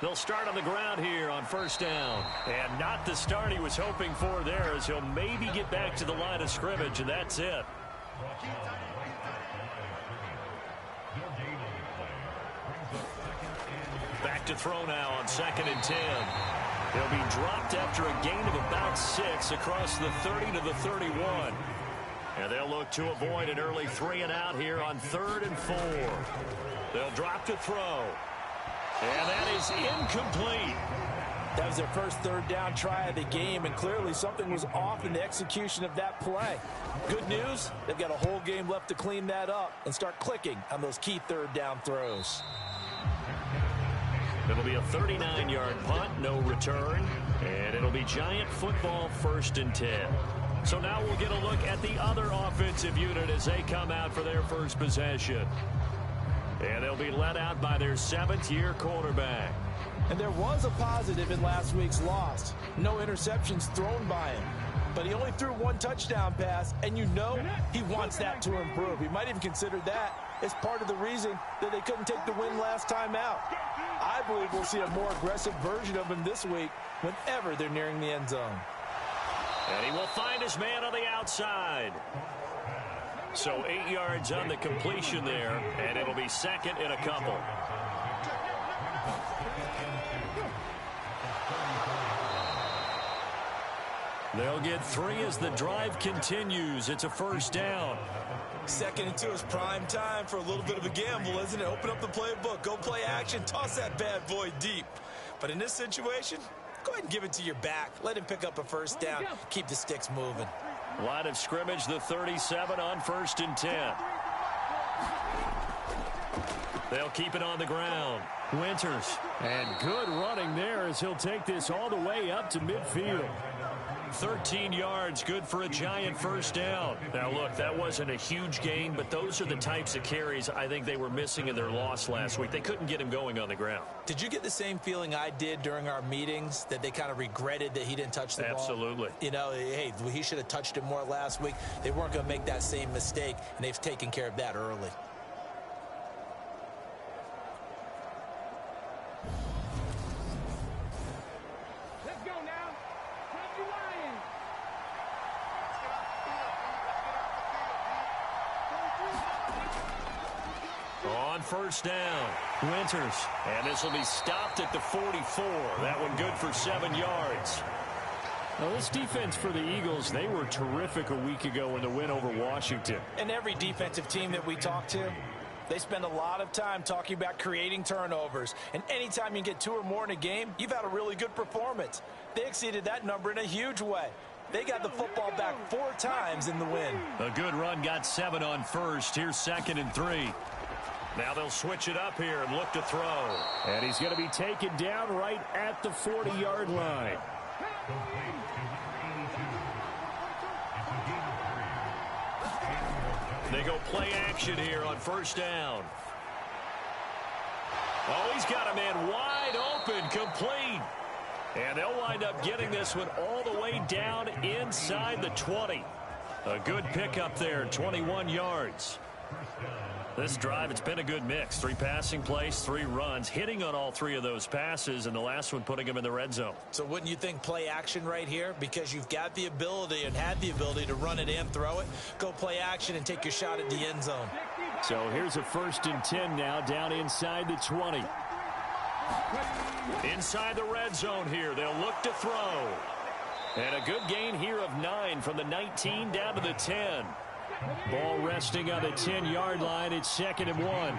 They'll start on the ground here on first down. And not the start he was hoping for there, as he'll maybe get back to the line of scrimmage, and that's it. Back to throw now on 2nd and 10. He'll be dropped after a gain of about 6 across the 30 to the 31. And they'll look to avoid an early 3 and out here on 3rd and 4. They'll drop to throw. And that is incomplete. That was their first 3rd down try of the game, and clearly something was off in the execution of that play. Good news, they've got a whole game left to clean that up and start clicking on those key 3rd down throws. It'll be a 39-yard punt, no return, and it'll be Giant football 1st and 10. So now we'll get a look at the other offensive unit as they come out for their first possession. And they'll be led out by their 7th-year quarterback. And there was a positive in last week's loss. No interceptions thrown by him. But he only threw 1 touchdown pass, and you know he wants that to improve. He might even consider that as part of the reason that they couldn't take the win last time out. I believe we'll see a more aggressive version of him this week whenever they're nearing the end zone. And he will find his man on the outside. So 8 yards on the completion there, and it'll be 2nd and a couple. They'll get 3 as the drive continues. It's a first down. 2nd and 2 is prime time for a little bit of a gamble, isn't it? Open up the playbook, go play action, toss that bad boy deep. But in this situation, go ahead and give it to your back. Let him pick up a first down. Keep the sticks moving. Line of scrimmage, the 37 on 1st and 10. They'll keep it on the ground. Winters. And good running there as he'll take this all the way up to midfield. 13 yards, good for a Giant first down. Now, look, that wasn't a huge gain, but those are the types of carries I think they were missing in their loss last week. They couldn't get him going on the ground. Did you get the same feeling I did during our meetings, that they kind of regretted that he didn't touch the ball? Absolutely. You know, hey, he should have touched it more last week. They weren't going to make that same mistake, and they've taken care of that early. First down, Winters, and this will be stopped at the 44. That one good for 7 yards. Now, this defense for the Eagles, they were terrific a week ago in the win over Washington. And every defensive team that we talk to, they spend a lot of time talking about creating turnovers. And anytime you get 2 or more in a game, you've had a really good performance. They exceeded that number in a huge way. They got the football back 4 times in the win. A good run, got 7 on first. Here's 2nd and 3. Now they'll switch it up here and look to throw. And he's going to be taken down right at the 40-yard line. They go play action here on first down. Oh, he's got a man wide open, complete. And they'll wind up getting this one all the way down inside the 20. A good pickup there, 21 yards. This drive, it's been a good mix. 3 passing plays, 3 runs, hitting on all 3 of those passes, and the last one putting him in the red zone. So wouldn't you think play action right here? Because you've got the ability and had the ability to run it and throw it. Go play action and take your shot at the end zone. So here's a 1st and 10 now, down inside the 20. Inside the red zone here, they'll look to throw. And a good gain here of 9 from the 19 down to the 10. Ball resting on the 10-yard line. It's 2nd and 1.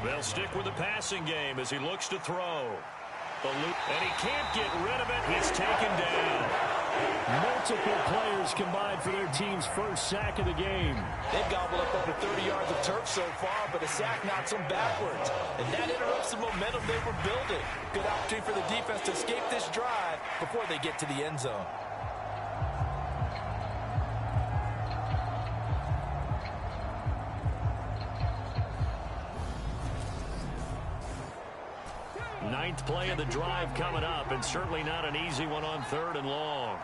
They'll stick with the passing game as he looks to throw. And he can't get rid of it. He's taken down. Multiple players combined for their team's first sack of the game. They've gobbled up over 30 yards of turf so far, but a sack knocks them backwards. And that interrupts the momentum they were building. Good opportunity for the defense to escape this drive before they get to the end zone. Ninth play of the drive coming up, and certainly not an easy one on 3rd and long.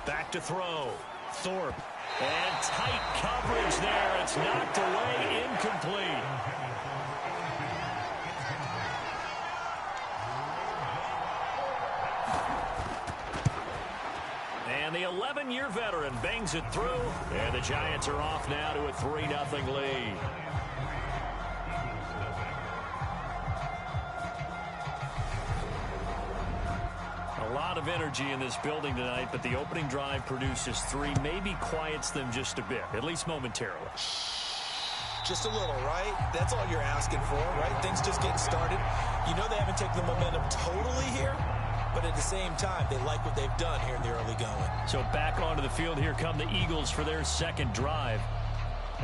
Back to throw. Thorpe. And tight coverage there. It's knocked away, incomplete. And the 11-year veteran bangs it through. And the Giants are off now to a 3-0 lead. A lot of energy in this building tonight, but the opening drive produces 3, maybe quiets them just a bit, at least momentarily. Just a little, right? That's all you're asking for, right? Things just getting started. You know they haven't taken the momentum totally here, but at the same time, they like what they've done here in the early going. So back onto the field, here come the Eagles for their second drive.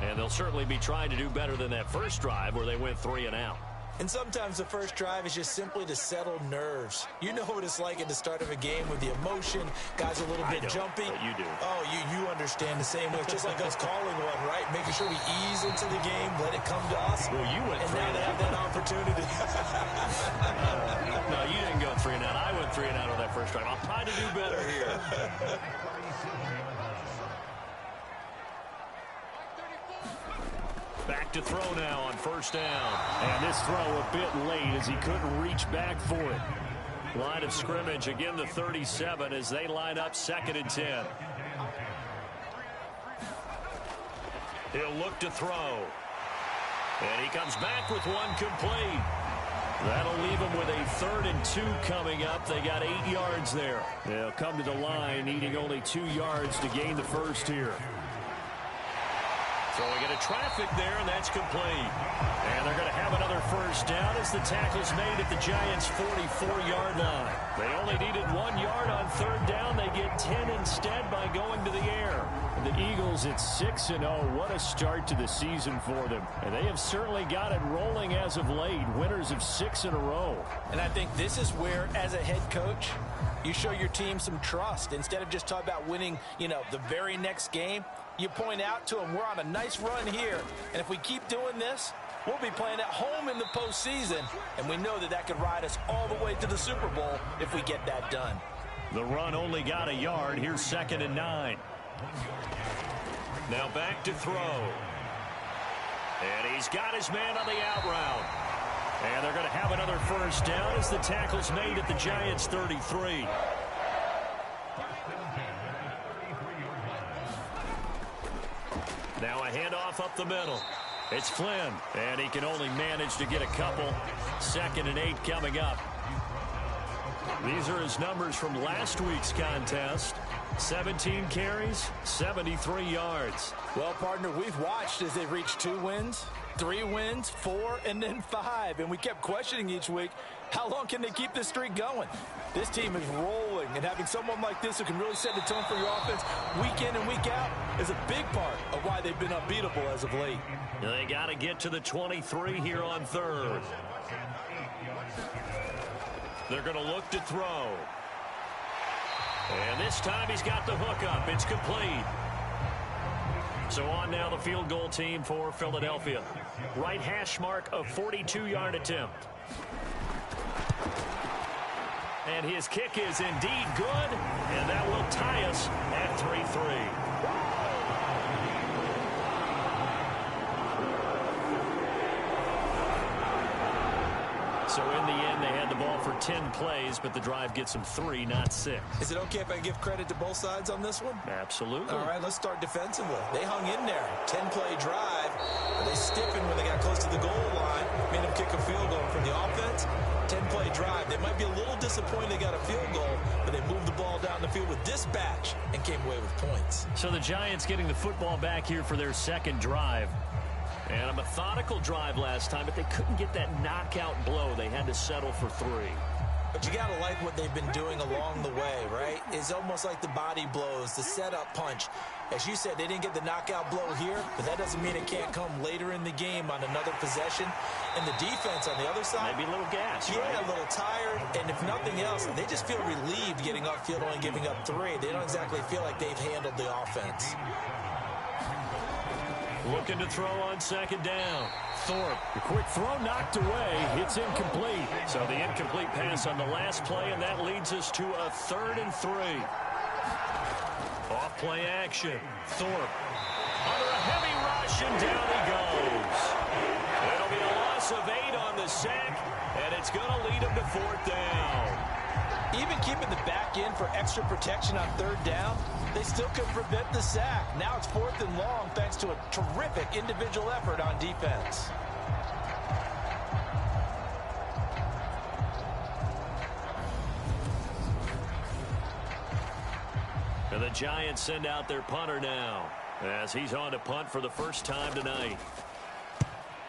And they'll certainly be trying to do better than that first drive where they went 3 and out. And sometimes the first drive is just simply to settle nerves. You know what it's like at the start of a game with the emotion, guys a little bit jumpy. But you do. Oh, you understand the same way. It's just like us calling one, right? Making sure we ease into the game, let it come to us. Well, you went 3 and now they have that opportunity. No, you didn't go 3 and out. I went 3 and out on that first drive. I'll try to do better here. Back to throw now on first down. And this throw a bit late as he couldn't reach back for it. Line of scrimmage, again the 37 as they line up 2nd and 10. He'll look to throw. And he comes back with one complete. That'll leave him with a 3rd and 2 coming up. They got 8 yards there. They'll come to the line, needing only 2 yards to gain the first here. Throwing into traffic there, and that's complete. And they're going to have another first down as the tackle's made at the Giants' 44-yard line. They only needed 1 yard on 3rd down. They get 10 instead by going to the air. The Eagles at 6-0. What a start to the season for them. And they have certainly got it rolling as of late. Winners of 6 in a row. And I think this is where, as a head coach, you show your team some trust. Instead of just talking about winning, the very next game, you point out to them, we're on a nice run here. And if we keep doing this, we'll be playing at home in the postseason. And we know that could ride us all the way to the Super Bowl if we get that done. The run only got a yard. Here's 2nd and 9. Now back to throw. And he's got his man on the out route. And they're going to have another first down as the tackle's made at the Giants' 33. Now a handoff up the middle. It's Flynn, and he can only manage to get a couple. 2nd and 8 coming up. These are his numbers from last week's contest. 17 carries, 73 yards. Well, partner, we've watched as they've reached 2 wins, 3 wins, 4, and then 5. And we kept questioning each week, how long can they keep this streak going? This team is rolling, and having someone like this who can really set the tone for your offense week in and week out is a big part of why they've been unbeatable as of late. They got to get to the 23 here on 3rd. They're going to look to throw. And this time he's got the hook up. It's complete. So on now the field goal team for Philadelphia. Right hash mark of 42-yard attempt. And his kick is indeed good. And that will tie us at 3-3. So in the end, they had the ball for 10 plays, but the drive gets them 3, not 6. Is it okay if I give credit to both sides on this one? Absolutely. All right, let's start defensively. They hung in there. 10-play drive. But they stiffened when they got close to the goal line. Made them kick a field goal for the offense. 10-play drive. They might be a little disappointed they got a field goal, but they moved the ball down the field with dispatch and came away with points. So the Giants getting the football back here for their second drive. And a methodical drive last time, but they couldn't get that knockout blow. They had to settle for 3. But you got to like what they've been doing along the way, right? It's almost like the body blows, the setup punch. As you said, they didn't get the knockout blow here, but that doesn't mean it can't come later in the game on another possession. And the defense on the other side, maybe a little gas, yeah, right? A little tired. And if nothing else, they just feel relieved getting upfield, only giving up 3. They don't exactly feel like they've handled the offense. Looking to throw on second down. Thorpe, the quick throw knocked away. It's incomplete. So the incomplete pass on the last play, and that leads us to a 3rd and 3. Off play action. Thorpe under a heavy rush, and down he goes. It'll be a loss of 8 on the sack, and it's going to lead him to 4th down. Even keeping the back end for extra protection on 3rd down, they still could prevent the sack. Now it's 4th and long thanks to a terrific individual effort on defense. And the Giants send out their punter now as he's on to punt for the first time tonight.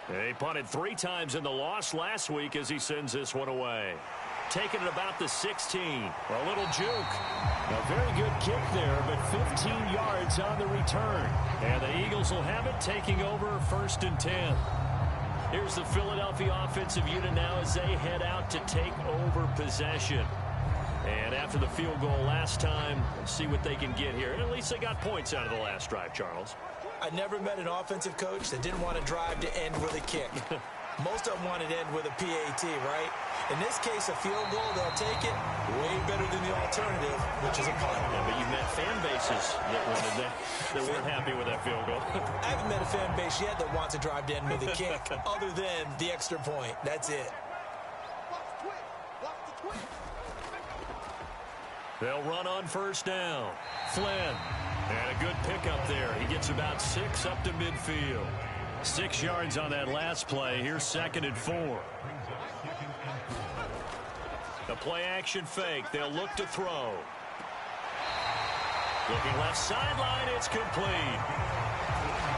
He punted 3 times in the loss last week as he sends this one away. Taking it about the 16. A little juke. A very good kick there, but 15 yards on the return. And the Eagles will have it, taking over 1st and 10. Here's the Philadelphia offensive unit now as they head out to take over possession. And after the field goal last time, let's see what they can get here. And at least they got points out of the last drive, Charles. I never met an offensive coach that didn't want to drive to end with a kick. Most of them wanted to end with a PAT, right? In this case, a field goal, they'll take it way better than the alternative, which is a punt. Yeah, but you've met fan bases that wanted that weren't happy with that field goal. I haven't met a fan base yet that wants to drive to end with a kick, other than the extra point. That's it. They'll run on 1st down. Flynn. And a good pickup there. He gets about 6 up to midfield. 6 yards on that last play. Here's 2nd and 4. The play action fake. They'll look to throw. Looking left sideline. It's complete.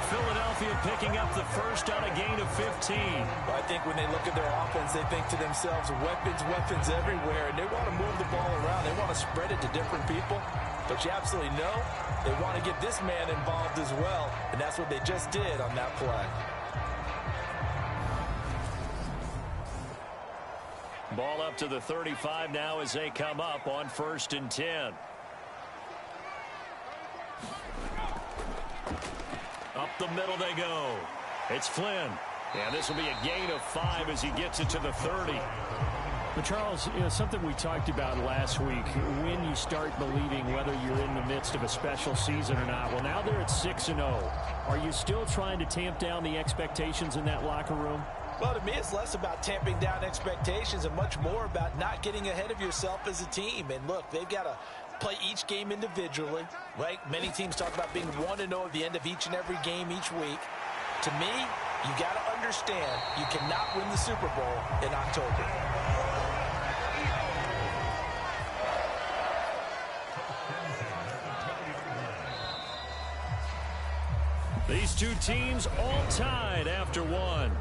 Philadelphia picking up the first on a gain of 15. Well, I think when they look at their offense, they think to themselves, weapons everywhere, and they want to move the ball around. They want to spread it to different people. But you absolutely know they want to get this man involved as well, and that's what they just did on that play. Ball up to the 35 now as they come up on 1st and 10. Up the middle they go. It's Flynn. And this will be a gain of 5 as he gets it to the 30. But Charles, something we talked about last week, when you start believing whether you're in the midst of a special season or not. Well, now they're at 6-0. Are you still trying to tamp down the expectations in that locker room? Well, to me, it's less about tamping down expectations and much more about not getting ahead of yourself as a team. And look, they've got to play each game individually, right? Many teams talk about being 1-0 at the end of each and every game each week. To me, you got to understand you cannot win the Super Bowl in October. These two teams all tied after one.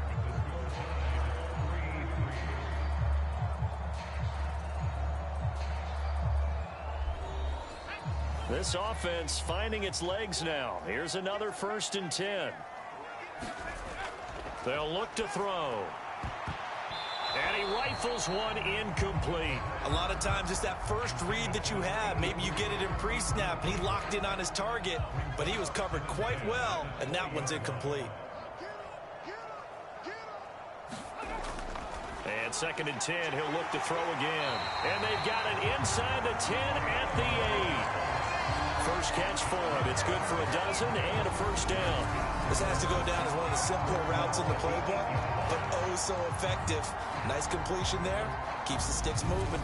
This offense finding its legs now. Here's another 1st and 10. They'll look to throw. And he rifles one incomplete. A lot of times it's that first read that you have. Maybe you get it in pre-snap. He locked in on his target, but he was covered quite well, and that one's incomplete. And 2nd and 10, he'll look to throw again. And they've got it inside the 10 at the 8. First catch for him. It's good for a dozen and a 1st down. This has to go down as one of the simpler routes in the playbook, but oh so effective. Nice completion there. Keeps the sticks moving.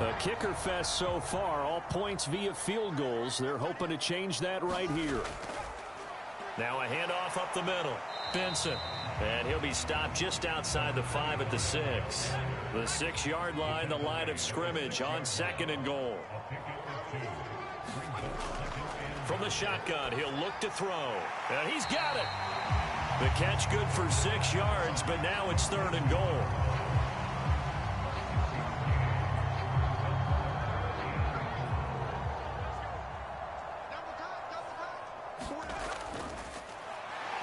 A kicker fest so far. All points via field goals. They're hoping to change that right here. Now a handoff up the middle. Benson. And he'll be stopped just outside the 5 at the 6. The 6-yard line, the line of scrimmage on 2nd and goal. From the shotgun, he'll look to throw. And he's got it. The catch good for 6 yards, but now it's 3rd and goal.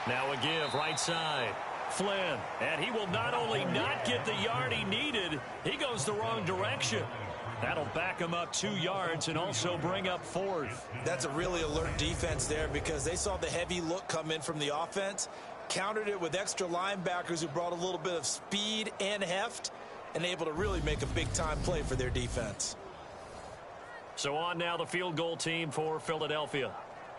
Now a give right side. Flynn, and he will not only not get the yard he needed, he goes the wrong direction. That'll back him up 2 yards and also bring up 4th. That's a really alert defense there because they saw the heavy look come in from the offense, countered it with extra linebackers who brought a little bit of speed and heft, and able to really make a big-time play for their defense. So on now the field goal team for Philadelphia.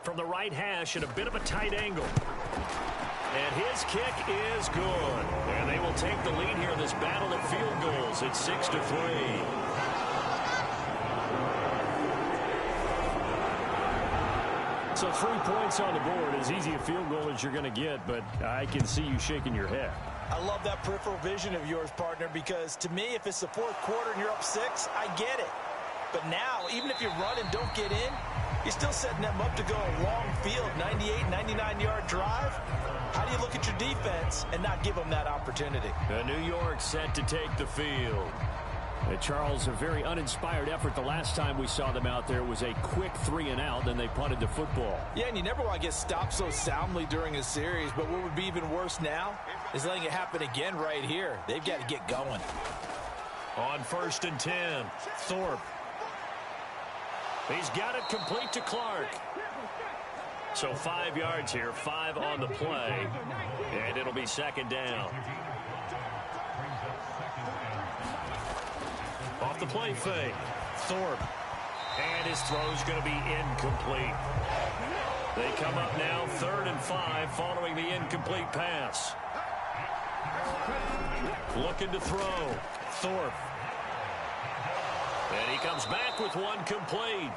From the right hash at a bit of a tight angle. And his kick is good. And they will take the lead here in this battle of field goals. It's 6-3. So 3 points on the board, as easy a field goal as you're going to get, but I can see you shaking your head. I love that peripheral vision of yours, partner, because to me, if it's the fourth quarter and you're up 6, I get it. But now, even if you run and don't get in, you're still setting them up to go a long field, 98, 99-yard drive. How do you look at your defense and not give them that opportunity? New York set to take the field. Charles, a very uninspired effort. The last time we saw them out there was a quick 3-and-out, then they punted the football. Yeah, and you never want to get stopped so soundly during a series, but what would be even worse now is letting it happen again right here. They've got to get going. On 1st and 10, Thorpe. He's got it complete to Clark. So 5 yards here, 5 on the play, and it'll be 2nd down. Off the play fake, Thorpe. And his throw's going to be incomplete. They come up now 3rd and 5 following the incomplete pass. Looking to throw, Thorpe. And he comes back with one complete.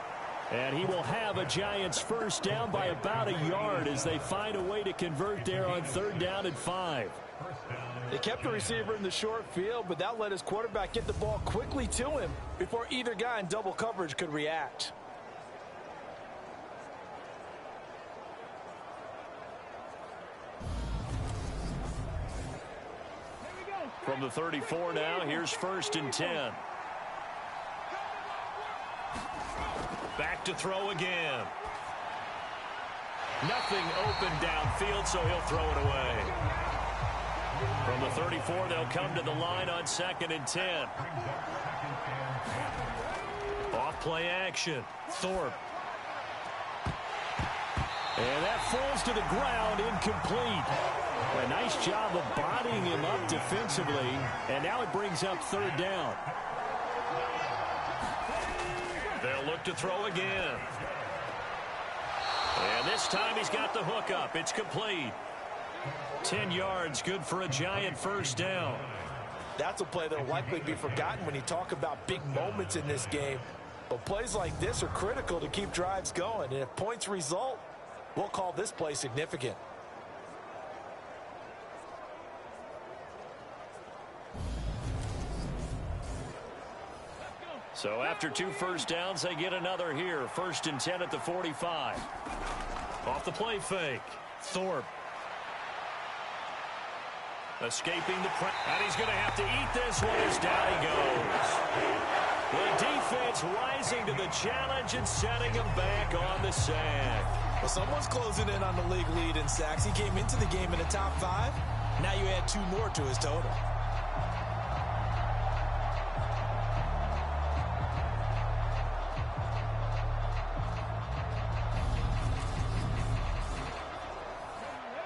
And he will have a Giants first down by about a yard as they find a way to convert there on 3rd down and 5. They kept the receiver in the short field, but that let his quarterback get the ball quickly to him before either guy in double coverage could react. From the 34 now, here's 1st and 10. Back to throw again. Nothing open downfield, so he'll throw it away. From the 34, they'll come to the line on 2nd and 10. Off play action. Thorpe. And that falls to the ground, incomplete. A nice job of bodying him up defensively, and now it brings up 3rd down. They'll look to throw again. And this time he's got the hook up. It's complete. 10 yards, good for a Giant first down. That's a play that will likely be forgotten when you talk about big moments in this game. But plays like this are critical to keep drives going. And if points result, we'll call this play significant. So after 2 first downs, they get another here. 1st and 10 at the 45. Off the play fake. Thorpe. Escaping the press. And he's going to have to eat this one as down he goes. The defense rising to the challenge and setting him back on the sack. Well, someone's closing in on the league lead in sacks. He came into the game in the top 5. Now you add 2 more to his total.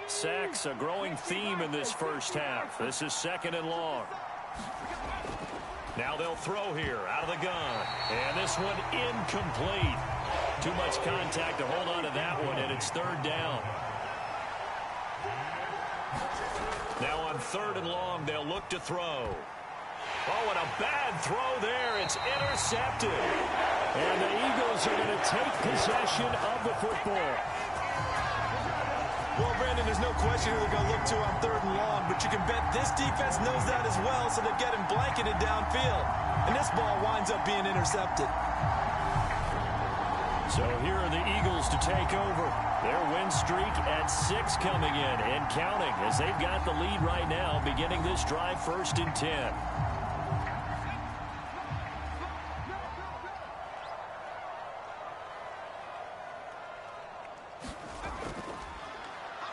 Sacks, a growing theme in this first half. This is 2nd and long. Now they'll throw here out of the gun. And this one incomplete. Too much contact to hold on to that one, and it's 3rd down. Now on 3rd and long, they'll look to throw. Oh, and a bad throw there. It's intercepted. And the Eagles are going to take possession of the football. Well, Brandon, there's no question who they're going to look to on 3rd and long, but you can bet this defense knows that as well, so they're getting blanketed downfield. And this ball winds up being intercepted. So here are the Eagles to take over. Their win streak at 6 coming in and counting as they've got the lead right now, beginning this drive 1st and 10.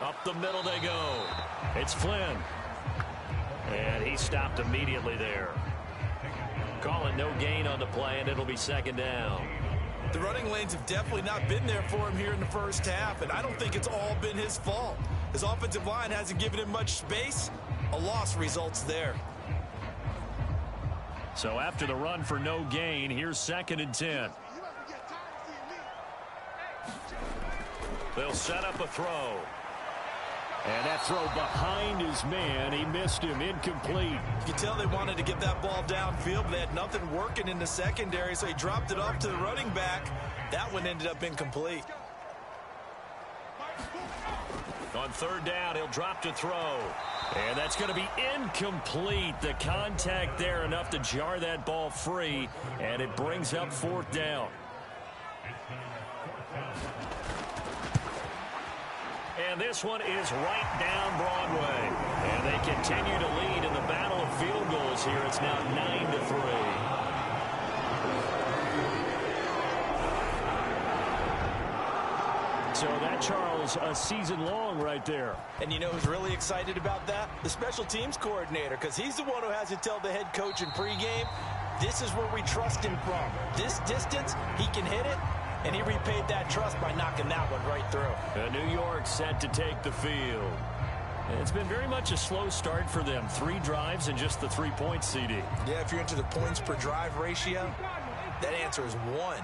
Up the middle they go. It's Flynn. And he stopped immediately there. Calling no gain on the play, and it'll be 2nd down. The running lanes have definitely not been there for him here in the first half, and I don't think it's all been his fault. His offensive line hasn't given him much space. A loss results there. So after the run for no gain, here's 2nd and 10. They'll set up a throw. And that throw behind his man, he missed him, incomplete. You can tell they wanted to get that ball downfield, but they had nothing working in the secondary, so he dropped it off to the running back. That one ended up incomplete. On third down, he'll drop to throw. And that's going to be incomplete. The contact there enough to jar that ball free, and it brings up fourth down. And this one is right down Broadway. And they continue to lead in the battle of field goals here. It's now 9-3. So that, Charles, a season long right there. And you know who's really excited about that? The special teams coordinator, because he's the one who has to tell the head coach in pregame, this is where we trust him from. This distance, he can hit it. And he repaid that trust by knocking that one right through. New York set to take the field. It's been very much a slow start for them. 3 drives and just the 3 points, CD. Yeah, if you're into the points per drive ratio, that answer is 1.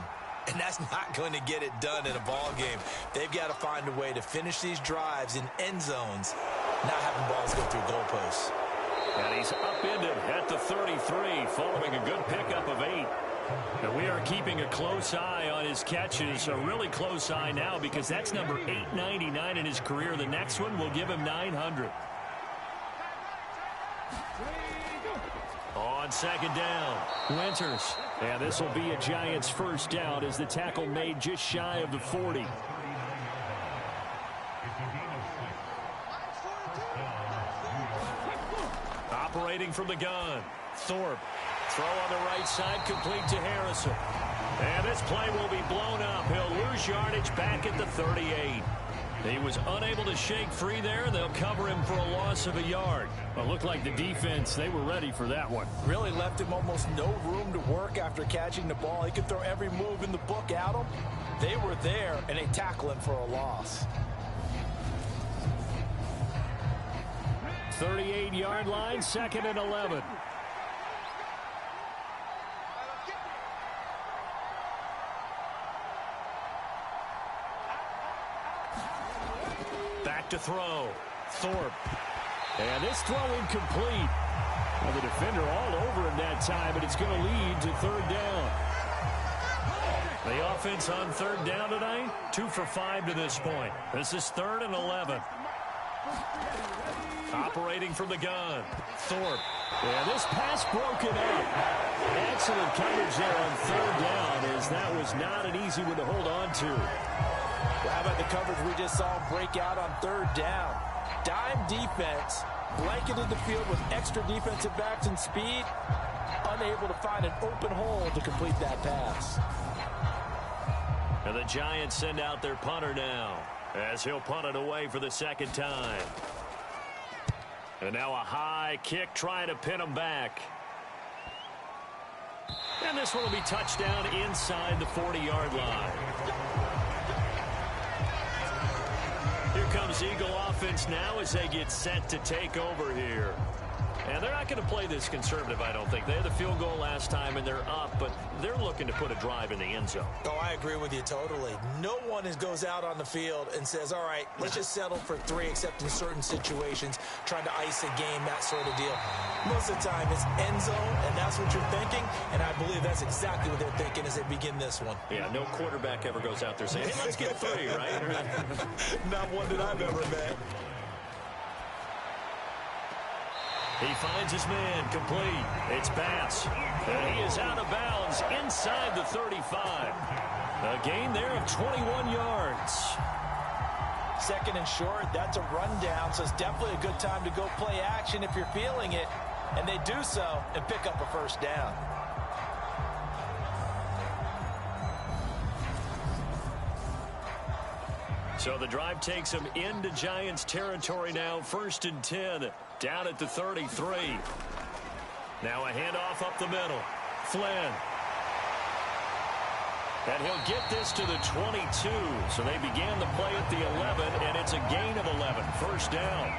And that's not going to get it done in a ball game. They've got to find a way to finish these drives in end zones, not having balls go through goalposts. And he's upended at the 33 following a good pickup of 8. And we are keeping a close eye on his catches, a really close eye now, because that's number 899 in his career. The next one will give him 900. On second down, Winters. And this will be a Giants first down as the tackle made just shy of the 40. Operating from the gun, Thorpe. Throw on the right side, complete to Harrison. And this play will be blown up. He'll lose yardage back at the 38. He was unable to shake free there. They'll cover him for a loss of a yard. Well, it looked like the defense, they were ready for that one. Really left him almost no room to work after catching the ball. He could throw every move in the book at him. They were there, and they tackle him for a loss. 38-yard line, 2nd and 11. Back to throw. Thorpe. And this throw incomplete. Well, the defender all over him that time, but it's going to lead to third down. The offense on third down tonight, 2 for 5 to this point. This is 3rd and 11. Operating from the gun, Thorpe. And this pass broken up. Excellent coverage there on third down, as that was not an easy one to hold on to. Well, how about the coverage we just saw break out on third down? Dime defense, blanketed the field with extra defensive backs and speed, unable to find an open hole to complete that pass. And the Giants send out their punter now, as he'll punt it away for the second time. And now a high kick trying to pin him back. And this one will be touchdown inside the 40-yard line. Here comes Eagle offense now as they get set to take over here. And they're not going to play this conservative, I don't think. They had the field goal last time, and they're up, but they're looking to put a drive in the end zone. Oh, I agree with you totally. No one goes out on the field and says, all right, let's just settle for 3, except in certain situations, trying to ice a game, that sort of deal. Most of the time, it's end zone, and that's what you're thinking, and I believe that's exactly what they're thinking as they begin this one. Yeah, no quarterback ever goes out there saying, hey, let's get 3, right? Not one that I've ever met. He finds his man, complete. It's Bass. And he is out of bounds inside the 35. A gain there of 21 yards. 2nd and short, that's a rundown, so it's definitely a good time to go play action if you're feeling it. And they do so and pick up a first down. So the drive takes them into Giants territory now, 1st and 10. Down at the 33. Now a handoff up the middle. Flynn. And he'll get this to the 22. So they began the play at the 11, and it's a gain of 11. First down.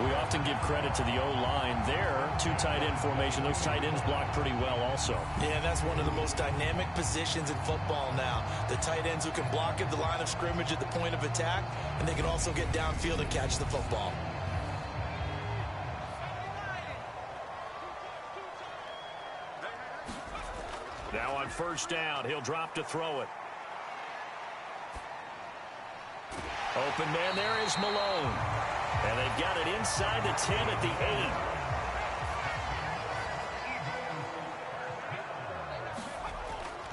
We often give credit to the O-line there. Two tight end formation. Those tight ends block pretty well also. Yeah, that's one of the most dynamic positions in football now. The tight ends who can block at the line of scrimmage at the point of attack, and they can also get downfield and catch the football. Now on first down, he'll drop to throw it. Open man there is Malone. And they've got it inside the 10 at the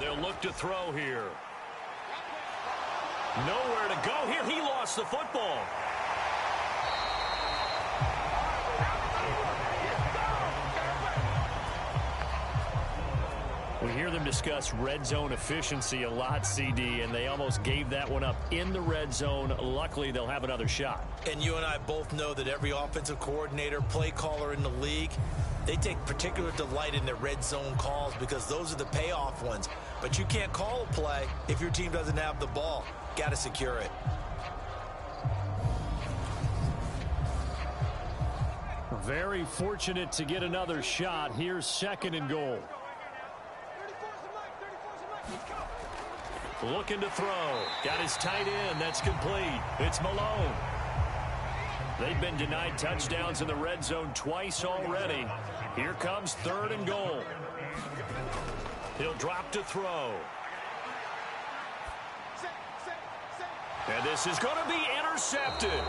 8. They'll look to throw here. Nowhere to go here. He lost the football. We hear them discuss red zone efficiency a lot, CD, and they almost gave that one up in the red zone. Luckily, they'll have another shot. And you and I both know that every offensive coordinator, play caller in the league, they take particular delight in their red zone calls because those are the payoff ones. But you can't call a play if your team doesn't have the ball. Got to secure it. Very fortunate to get another shot. Here's second and goal. Looking to throw. Got his tight end. That's complete. It's Malone. They've been denied touchdowns in the red zone twice already. Here comes third and goal. He'll drop to throw. And this is going to be intercepted.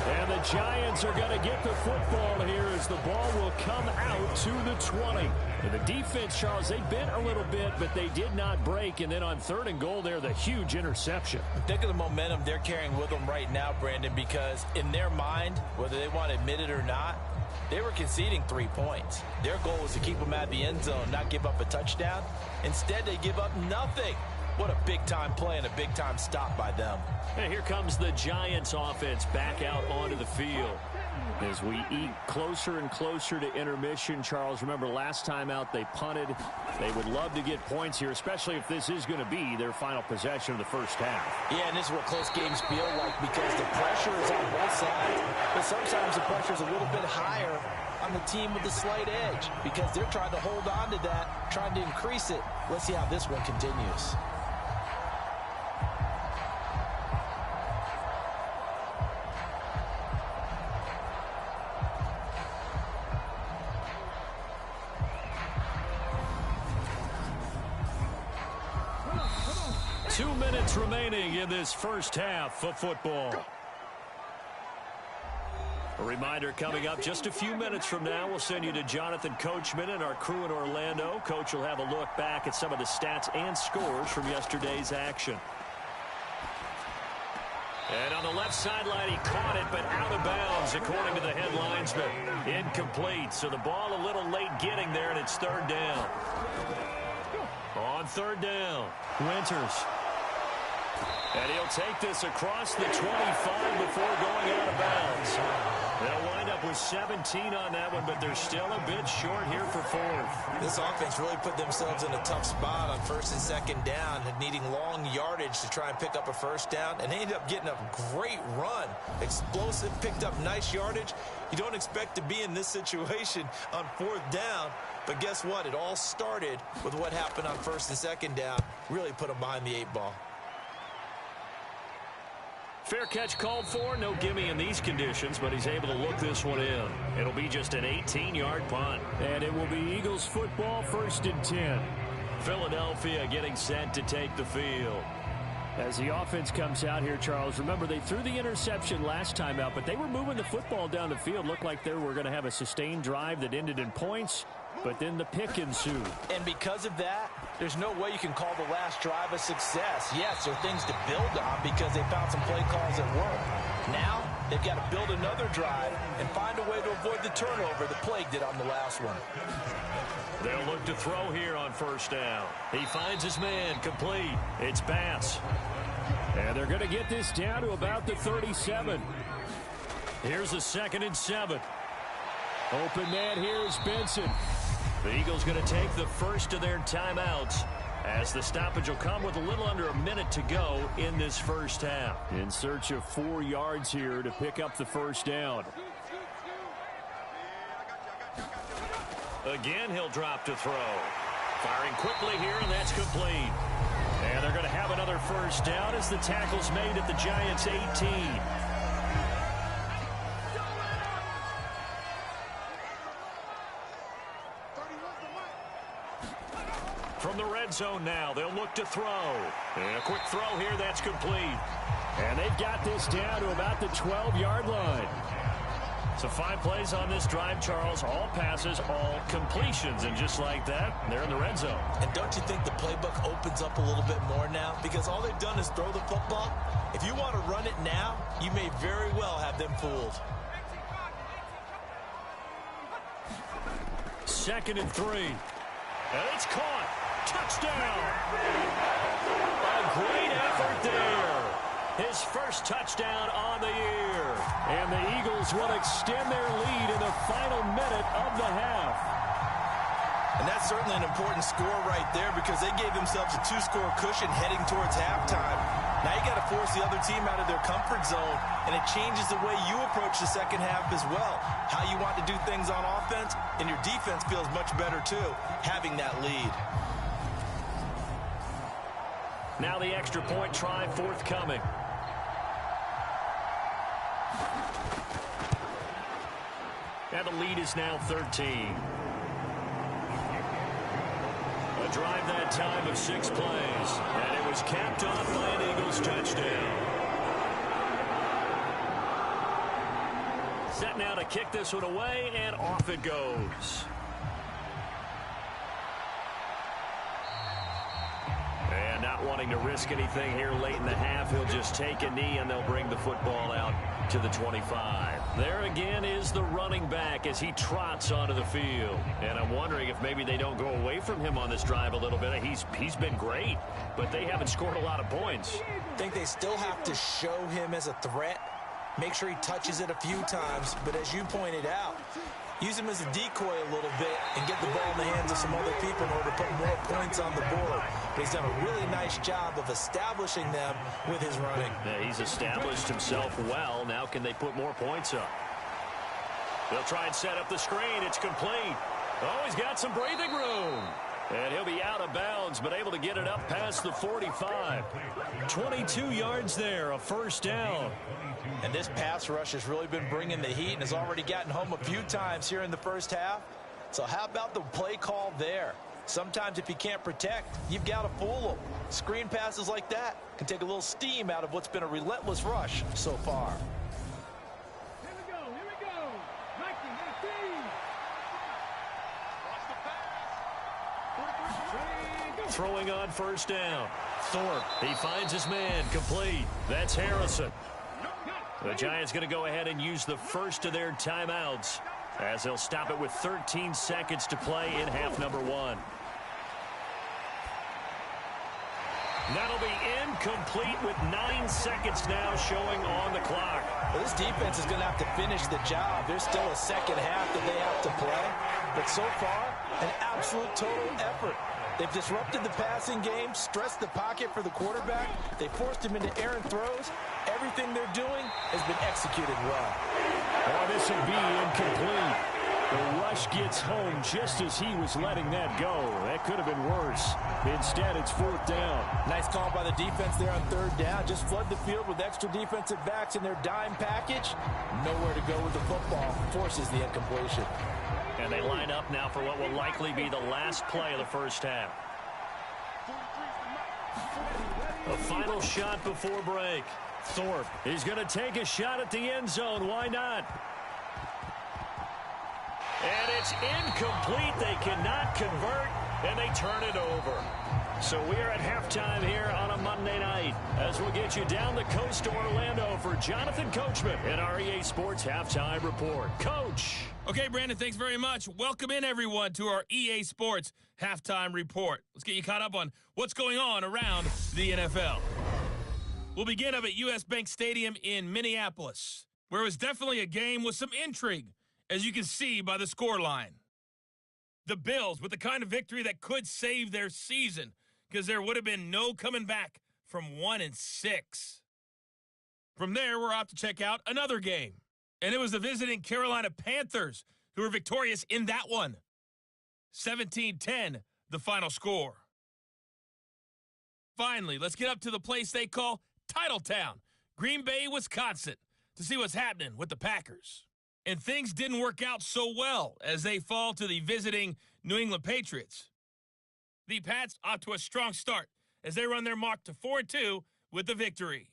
And the Giants are going to get the football here as the ball will come out to the 20. And the defense, Charles, they bent a little bit, but they did not break. And then on third and goal there, the huge interception. Think of the momentum they're carrying with them right now, Brandon, because in their mind, whether they want to admit it or not, they were conceding 3 points. Their goal was to keep them out of the end zone, not give up a touchdown. Instead, they give up nothing. What a big-time play and a big-time stop by them. And here comes the Giants offense back out onto the field. As we eat closer and closer to intermission, Charles, remember last time out they punted. They would love to get points here, especially if this is going to be their final possession of the first half. Yeah, and this is what close games feel like because the pressure is on both sides, but sometimes the pressure is a little bit higher on the team with the slight edge because they're trying to hold on to that, trying to increase it. Let's see how this one continues. Remaining in this first half of football. A reminder coming up just a few minutes from now. We'll send you to Jonathan Coachman and our crew in Orlando. Coach will have a look back at some of the stats and scores from yesterday's action. And on the left sideline, he caught it, but out of bounds, according to the head linesman. Incomplete, so the ball a little late getting there, and it's third down. On third down, Winters. And he'll take this across the 25 before going out of bounds. They'll wind up with 17 on that one, but they're still a bit short here for fourth. This offense really put themselves in a tough spot on first and second down, needing long yardage to try and pick up a first down, and they ended up getting a great run. Explosive, picked up nice yardage. You don't expect to be in this situation on fourth down, but guess what? It all started with what happened on first and second down. Really put them behind the 8 ball. Fair catch called for. No gimme in these conditions, but he's able to look this one in. It'll be just an 18-yard punt. And it will be Eagles football, first and 10. Philadelphia getting set to take the field. As the offense comes out here, Charles, remember they threw the interception last time out, but they were moving the football down the field. Looked like they were going to have a sustained drive that ended in points, but then the pick ensued. And because of that, there's no way you can call the last drive a success. Yes, there are things to build on because they found some play calls that work. Now, they've got to build another drive and find a way to avoid the turnover the Plague did on the last one. They'll look to throw here on first down. He finds his man, complete. It's Bass. And they're going to get this down to about the 37. Here's a 2nd and 7. Open man here is Benson. The Eagles going to take the first of their timeouts. as the stoppage will come with a little under a minute to go in this first half. In search of 4 yards here to pick up the first down. Again, he'll drop to throw. Firing quickly here, and that's complete. And they're going to have another first down as the tackle's made at the Giants' 18. From the red zone now, they'll look to throw. And a quick throw here, that's complete. And they've got this down to about the 12-yard line. So 5 plays on this drive, Charles. All passes, all completions. And just like that, they're in the red zone. And don't you think the playbook opens up a little bit more now? Because all they've done is throw the football. If you want to run it now, you may very well have them fooled. 2nd and 3. And it's caught. Touchdown. A great effort there. His first touchdown on the year. And the Eagles will extend their lead in the final minute of the half. And that's certainly an important score right there because they gave themselves a 2-score cushion heading towards halftime. Now you got to force the other team out of their comfort zone, and it changes the way you approach the second half as well. How you want to do things on offense, and your defense feels much better too, having that lead. Now the extra point try forthcoming. And the lead is now 13. A drive that time of 6 plays. And it was capped off by an Eagles touchdown. Set now to kick this one away, and off it goes. And not wanting to risk anything here late in the half, he'll just take a knee and they'll bring the football out to the 25. There again is the running back as he trots onto the field. And I'm wondering if maybe they don't go away from him on this drive a little bit. He's been great, but they haven't scored a lot of points. I think they still have to show him as a threat. Make sure he touches it a few times, but as you pointed out, use him as a decoy a little bit and get the ball in the hands of some other people in order to put more points on the board. But he's done a really nice job of establishing them with his running. Yeah, he's established himself well. Now can they put more points up? They'll try and set up the screen. It's complete. Oh, he's got some breathing room. And he'll be out of bounds, but able to get it up past the 45. 22 yards there, a first down. And this pass rush has really been bringing the heat and has already gotten home a few times here in the first half. So how about the play call there? Sometimes if you can't protect, you've got to fool them. Screen passes like that can take a little steam out of what's been a relentless rush so far. Throwing on first down. Thorpe, he finds his man, complete. That's Harrison. The Giants going to go ahead and use the first of their timeouts as they'll stop it with 13 seconds to play in half number 1. That'll be incomplete with 9 seconds now showing on the clock. Well, this defense is going to have to finish the job. There's still a second half that they have to play. But so far, an absolute total effort. They've disrupted the passing game, stressed the pocket for the quarterback. They forced him into errant throws. Everything they're doing has been executed well. Oh, this will be incomplete. The rush gets home just as he was letting that go. That could have been worse. Instead, it's 4th down. Nice call by the defense there on 3rd down. Just flood the field with extra defensive backs in their dime package. Nowhere to go with the football. Forces the incompletion. And they line up now for what will likely be the last play of the first half. A final shot before break. Thorpe, he's going to take a shot at the end zone. Why not? And it's incomplete. They cannot convert, and they turn it over. So we are at halftime here on a Monday night as we'll get you down the coast to Orlando for Jonathan Coachman in our EA Sports Halftime Report. Coach. Okay, Brandon, thanks very much. Welcome in, everyone, to our EA Sports Halftime Report. Let's get you caught up on what's going on around the NFL. We'll begin up at U.S. Bank Stadium in Minneapolis, where it was definitely a game with some intrigue, as you can see by the scoreline. The Bills, with the kind of victory that could save their season, because there would have been no coming back from 1-6. From there, we're off to check out another game. And it was the visiting Carolina Panthers who were victorious in that one. 17-10, the final score. Finally, let's get up to the place they call Titletown, Green Bay, Wisconsin, to see what's happening with the Packers. And things didn't work out so well as they fall to the visiting New England Patriots. The Pats off to a strong start as they run their mark to 4-2 with the victory.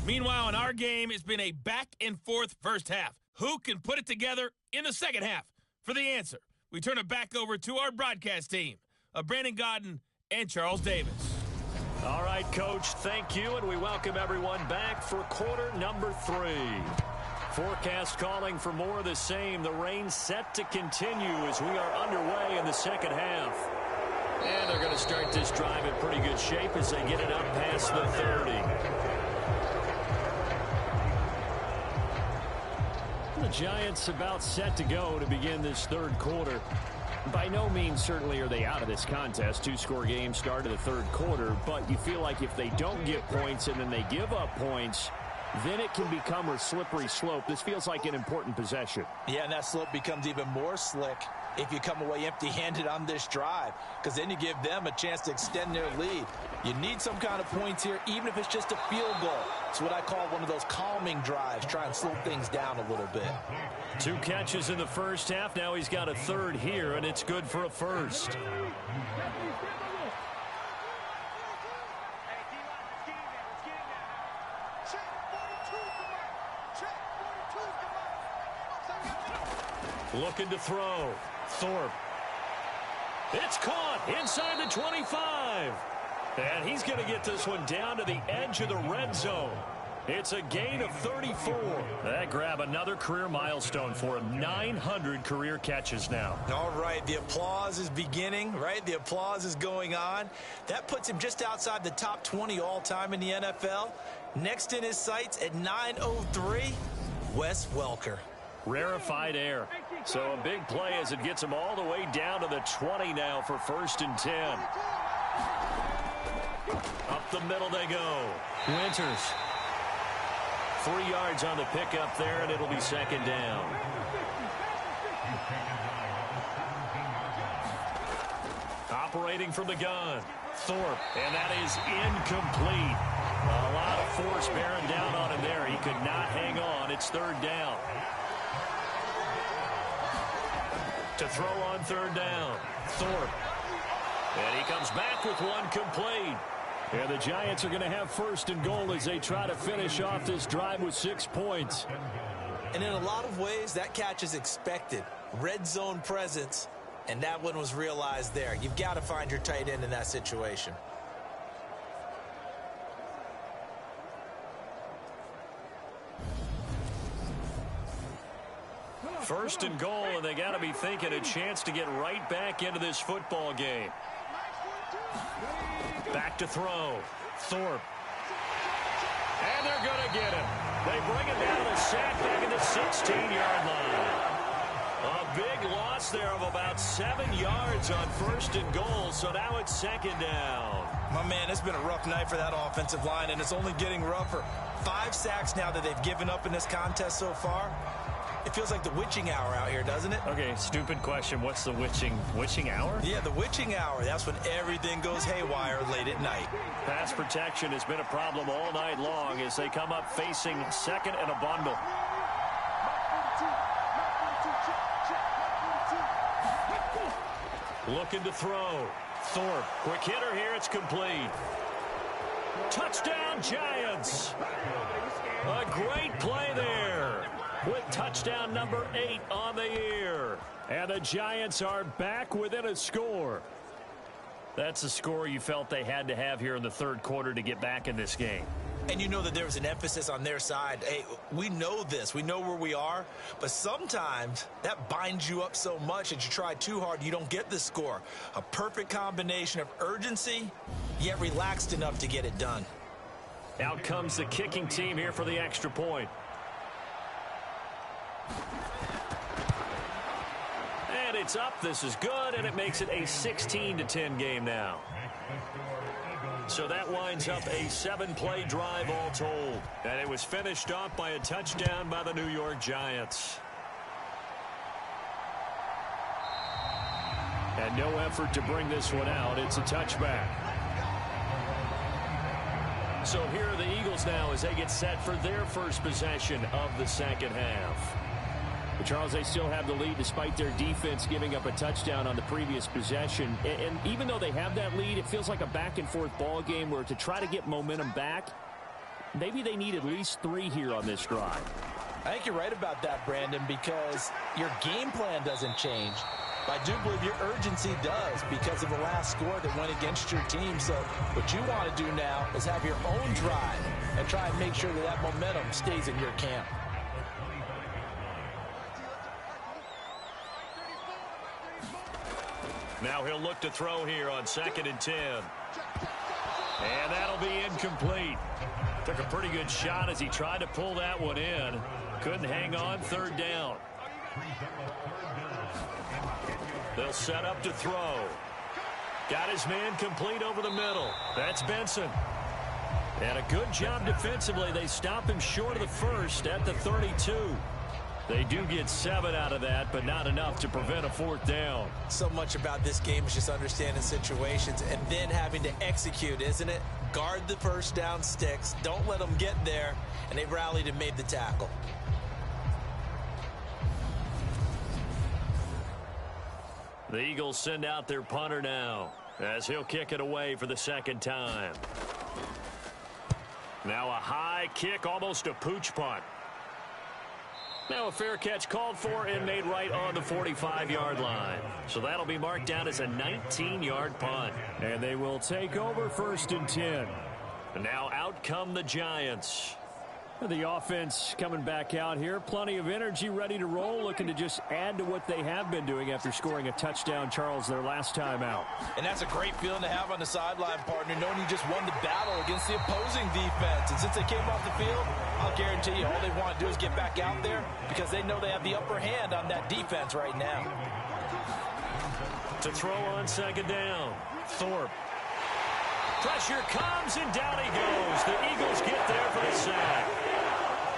Meanwhile, in our game, it's been a back-and-forth first half. Who can put it together in the second half? For the answer, we turn it back over to our broadcast team of Brandon Godden and Charles Davis. All right, Coach, thank you, and we welcome everyone back for quarter number 3. Forecast calling for more of the same. The rain set to continue as we are underway in the second half. And they're going to start this drive in pretty good shape as they get it up past the 30. The Giants about set to go to begin this third quarter. By no means certainly are they out of this contest. 2-score game start of the third quarter, but you feel like if they don't get points and then they give up points, then it can become a slippery slope. This feels like an important possession. Yeah, and that slope becomes even more slick if you come away empty-handed on this drive, because then you give them a chance to extend their lead. You need some kind of points here, even if it's just a field goal. It's what I call one of those calming drives, try and slow things down a little bit. 2 catches in the first half. Now he's got a third here, and it's good for a first. Looking to throw. Thorpe. It's caught inside the 25. And he's going to get this one down to the edge of the red zone. It's a gain of 34. That grab another career milestone for him. 900 career catches now. All right, the applause is beginning, right? The applause is going on. That puts him just outside the top 20 all-time in the NFL. Next in his sights at 903, Wes Welker. Rarefied air. So a big play as it gets him all the way down to the 20 now for 1st and 10. Up the middle they go. Winters. 3 yards on the pickup there, and it'll be 2nd down. Operating from the gun. Thorpe, and that is incomplete. A lot of force bearing down on him there. He could not hang on. It's 3rd down. To throw on 3rd down. Thorpe. And he comes back with one complete. And the Giants are going to have 1st and goal as they try to finish off this drive with 6 points. And in a lot of ways, that catch is expected. Red zone presence, and that one was realized there. You've got to find your tight end in that situation. 1st and goal, and they got to be thinking a chance to get right back into this football game. Back to throw. Thorpe. And they're going to get him. They bring him down to sack back at the 16-yard line. A big loss there of about 7 yards on 1st and goal, so now it's 2nd down. My man, it's been a rough night for that offensive line, and it's only getting rougher. 5 sacks now that they've given up in this contest so far. It feels like the witching hour out here, doesn't it? Okay, stupid question. What's the witching hour? Yeah, the witching hour. That's when everything goes haywire late at night. Pass protection has been a problem all night long as they come up facing 2nd and a bundle. Looking to throw. Thorpe. Quick hitter here. It's complete. Touchdown, Giants. A great play there, with touchdown number 8 on the year. And the Giants are back within a score. That's a score you felt they had to have here in the third quarter to get back in this game. And you know that there was an emphasis on their side. Hey, we know this. We know where we are. But sometimes that binds you up so much that you try too hard, you don't get the score. A perfect combination of urgency, yet relaxed enough to get it done. Out comes the kicking team here for the extra point. And it It's up. This is good, and it makes it a 16-10 game now. So that winds up a 7-play drive all told. And it was finished off by a touchdown by the New York Giants. And no effort to bring this one out. It's a touchback. So here are the Eagles now as they get set for their first possession of the second half. But Charles, they still have the lead despite their defense giving up a touchdown on the previous possession. And even though they have that lead, it feels like a back-and-forth ball game where to try to get momentum back, maybe they need at least 3 here on this drive. I think you're right about that, Brandon, because your game plan doesn't change. I do believe your urgency does because of the last score that went against your team. So what you want to do now is have your own drive and try and make sure that that momentum stays in your camp. Now he'll look to throw here on 2nd and 10. And that'll be incomplete. Took a pretty good shot as he tried to pull that one in. Couldn't hang on. 3rd down. They'll set up to throw. Got his man complete over the middle. That's Benson. And a good job defensively. They stop him short of the first at the 32. They do get 7 out of that, but not enough to prevent a 4th down. So much about this game is just understanding situations and then having to execute, isn't it? Guard the first down sticks. Don't let them get there. And they rallied and made the tackle. The Eagles send out their punter now as he'll kick it away for the 2nd time. Now a high kick, almost a pooch punt. Now a fair catch called for and made right on the 45-yard line. So that'll be marked down as a 19-yard punt. And they will take over 1st and 10. And now out come the Giants. The offense coming back out here. Plenty of energy, ready to roll, looking to just add to what they have been doing after scoring a touchdown, Charles, their last time out. And that's a great feeling to have on the sideline, partner, knowing you just won the battle against the opposing defense. And since they came off the field, I'll guarantee you all they want to do is get back out there because they know they have the upper hand on that defense right now. To throw on 2nd down, Thorpe. Pressure comes, and down he goes. The Eagles get there for the sack.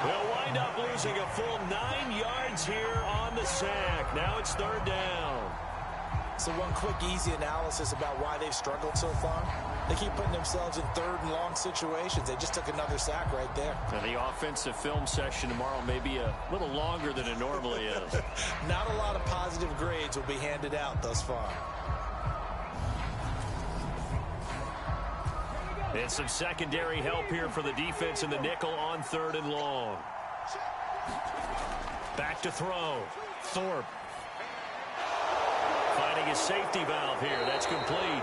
They'll wind up losing a full 9 yards here on the sack. Now it's 3rd down. So one quick, easy analysis about why they've struggled so far. They keep putting themselves in 3rd and long situations. They just took another sack right there. Now the offensive film session tomorrow may be a little longer than it normally is. Not a lot of positive grades will be handed out thus far. And some secondary help here for the defense in the nickel on 3rd and long. Back to throw. Thorpe. Finding his safety valve here. That's complete.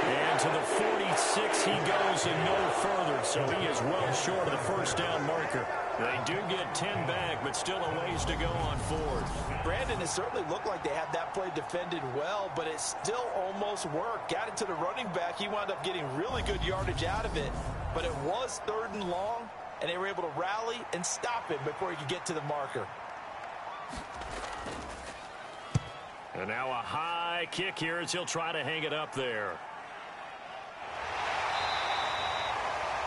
And to the 46 he goes and no further. So he is well short of the 1st down marker. They do get 10 back, but still a ways to go on 4th. Brandon, it certainly looked like they had that play defended well, but it still almost worked. Got it to the running back. He wound up getting really good yardage out of it, but it was 3rd and long, and they were able to rally and stop it before he could get to the marker. And now a high kick here as he'll try to hang it up there.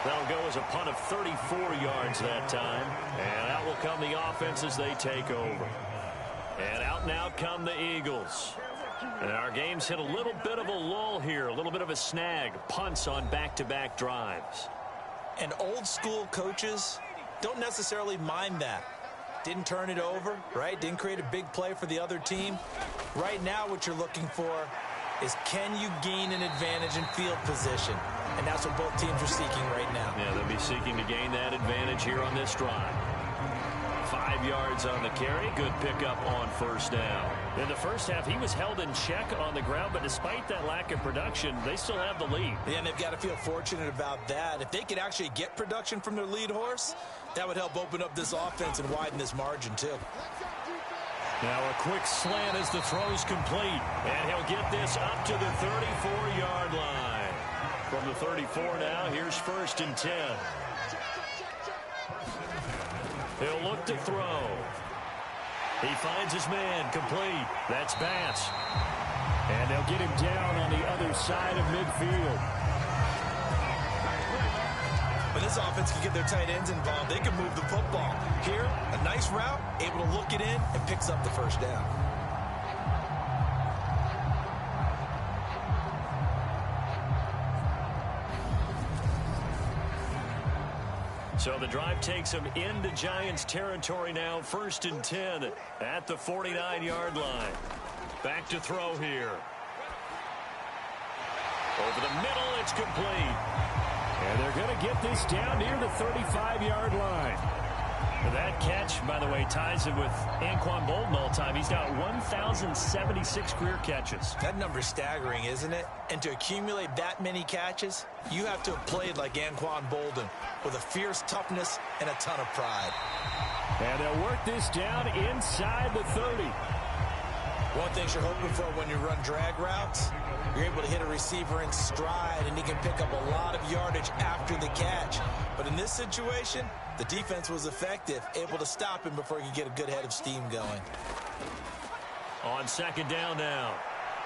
That'll go as a punt of 34 yards that time. And out will come the offense as they take over. And out come the Eagles. And our game's hit a little bit of a lull here, a little bit of a snag. Punts on back-to-back drives. And old school coaches don't necessarily mind that. Didn't turn it over, right? Didn't create a big play for the other team. Right now what you're looking for is can you gain an advantage in field position? And that's what both teams are seeking right now. Yeah, they'll be seeking to gain that advantage here on this drive. 5 yards on the carry. Good pickup on 1st down. In the first half, he was held in check on the ground, but despite that lack of production, they still have the lead. Yeah, and they've got to feel fortunate about that. If they could actually get production from their lead horse, that would help open up this offense and widen this margin, too. Now a quick slant as the throw's complete. And he'll get this up to the 34-yard line. From the 34 now, here's 1st and 10. He'll look to throw. He finds his man, complete. That's Bass. And they'll get him down on the other side of midfield. When this offense can get their tight ends involved, they can move the football. Here, a nice route, able to look it in, and picks up the first down. So the drive takes him into Giants territory now. 1st and 10 at the 49-yard line. Back to throw here. Over the middle, it's complete. And they're going to get this down near the 35-yard line. That catch, by the way, ties him with Anquan Bolden all time. He's got 1,076 career catches. That number's staggering, isn't it? And to accumulate that many catches, you have to have played like Anquan Bolden with a fierce toughness and a ton of pride. And they'll work this down inside the 30. One thing you're hoping for when you run drag routes, you're able to hit a receiver in stride, and he can pick up a lot of yardage after the catch. But in this situation, the defense was effective, able to stop him before he could get a good head of steam going. On 2nd down now,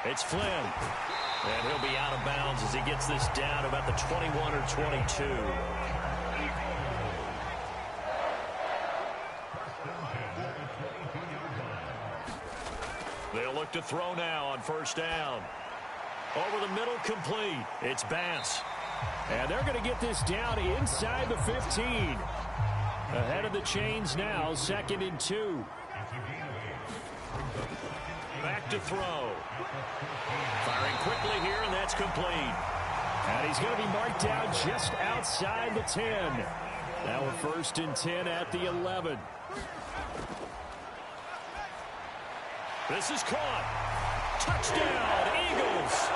it's Flynn. And he'll be out of bounds as he gets this down about the 21 or 22. They'll look to throw now on 1st down. Over the middle, complete. It's Bass. And they're going to get this down inside the 15. Ahead of the chains now, 2nd and 2. Back to throw. Firing quickly here, and that's complete. And he's going to be marked down just outside the 10. Now we're 1st and 10 at the 11. This is caught. Touchdown, Eagles.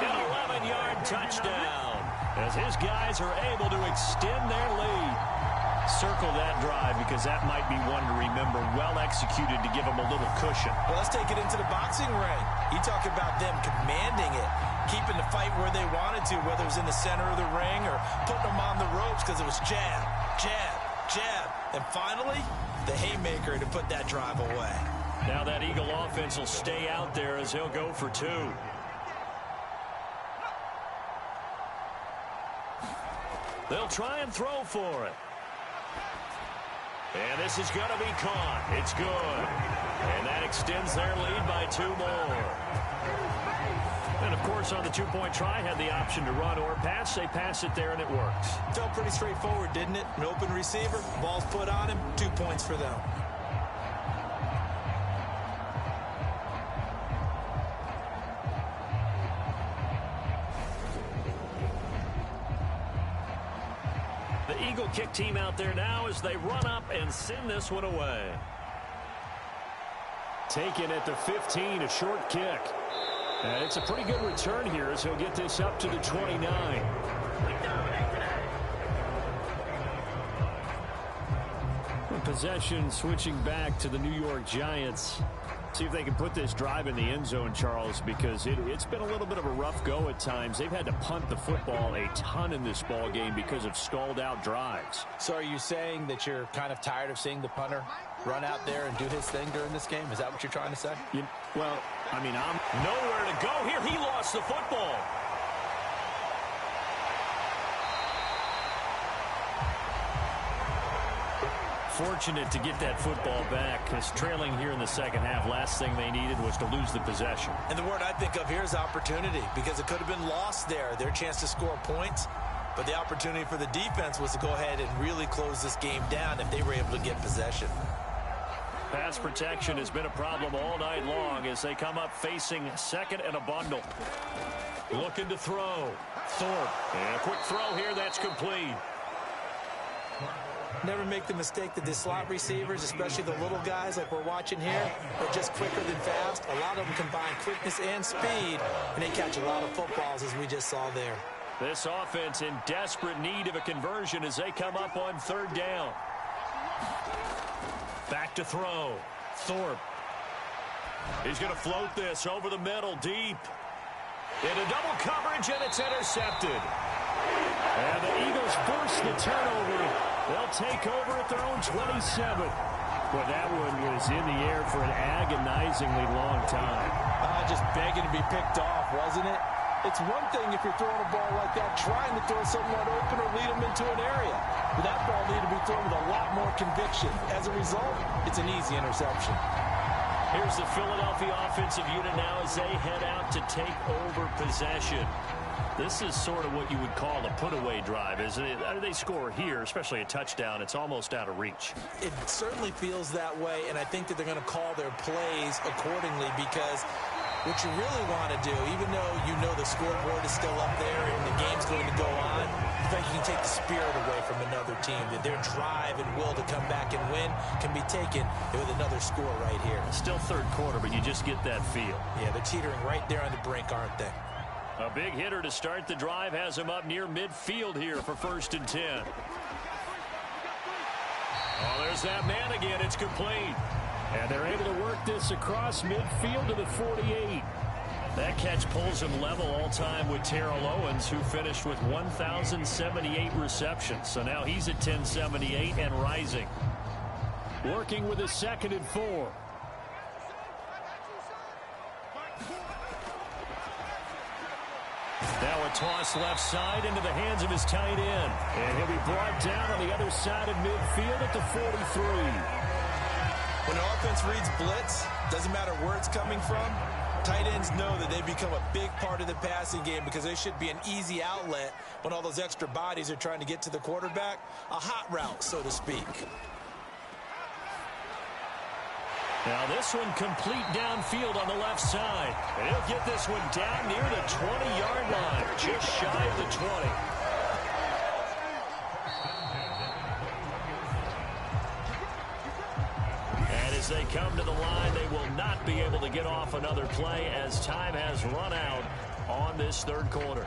An 11-yard touchdown as his guys are able to extend their lead. Circle that drive because that might be one to remember. Well executed to give them a little cushion. Well, let's take it into the boxing ring. You talk about them commanding it, keeping the fight where they wanted to, whether it was in the center of the ring or putting them on the ropes because it was jab, jab, jab. And finally, the haymaker to put that drive away. Now that Eagle offense will stay out there as he'll go for 2. They'll try and throw for it. And this is going to be caught. It's good. And that extends their lead by 2 more. And, of course, on the 2-point try, had the option to run or pass. They pass it there, and it works. Felt pretty straightforward, didn't it? An open receiver, ball's put on him, 2 points for them. Eagle kick team out there now as they run up and send this one away. Taken at the 15, a short kick. And it's a pretty good return here as he'll get this up to the 29. Possession switching back to the New York Giants. See if they can put this drive in the end zone, Charles, because it's been a little bit of a rough go at times. They've had to punt the football a ton in this ball game because of stalled-out drives. So are you saying that you're kind of tired of seeing the punter run out there and do his thing during this game? Is that what you're trying to say? Well, I mean, I'm nowhere to go here. He lost the football. Fortunate to get that football back because trailing here in the second half, last thing they needed was to lose the possession. And the word I think of here is opportunity because it could have been lost there. Their chance to score points, but the opportunity for the defense was to go ahead and really close this game down if they were able to get possession. Pass protection has been a problem all night long as they come up facing 2nd and a bundle. Looking to throw. Thorpe. And a quick throw here. That's complete. Never make the mistake that the slot receivers, especially the little guys like we're watching here, are just quicker than fast. A lot of them combine quickness and speed, and they catch a lot of footballs as we just saw there. This offense in desperate need of a conversion as they come up on 3rd down. Back to throw. Thorpe. He's going to float this over the middle, deep. Into double coverage, and it's intercepted. And the Eagles force the turnover. They'll take over at their own 27. Well, that one was in the air for an agonizingly long time. Just begging to be picked off, wasn't it? It's one thing if you're throwing a ball like that, trying to throw someone open or lead them into an area. But that ball needed to be thrown with a lot more conviction. As a result, it's an easy interception. Here's the Philadelphia offensive unit now as they head out to take over possession. This is sort of what you would call a put-away drive, isn't it? They score here, especially a touchdown. It's almost out of reach. It certainly feels that way, and I think that they're going to call their plays accordingly because what you really want to do, even though you know the scoreboard is still up there and the game's going to go on, I think you can take the spirit away from another team, that their drive and will to come back and win can be taken with another score right here. Still third quarter, but you just get that feel. Yeah, they're teetering right there on the brink, aren't they? A big hitter to start the drive has him up near midfield here for 1st and 10. Oh, there's that man again. It's complete. And they're able to work this across midfield to the 48. That catch pulls him level all-time with Terrell Owens, who finished with 1,078 receptions. So now he's at 1,078 and rising. Working with a 2nd and 4. Now a toss left side into the hands of his tight end. And he'll be brought down on the other side of midfield at the 43. When an offense reads blitz, doesn't matter where it's coming from, tight ends know that they become a big part of the passing game because they should be an easy outlet when all those extra bodies are trying to get to the quarterback. A hot route, so to speak. Now this one complete downfield on the left side. And he'll get this one down near the 20-yard line, just shy of the 20. And as they come to the line, they will not be able to get off another play as time has run out on this third quarter.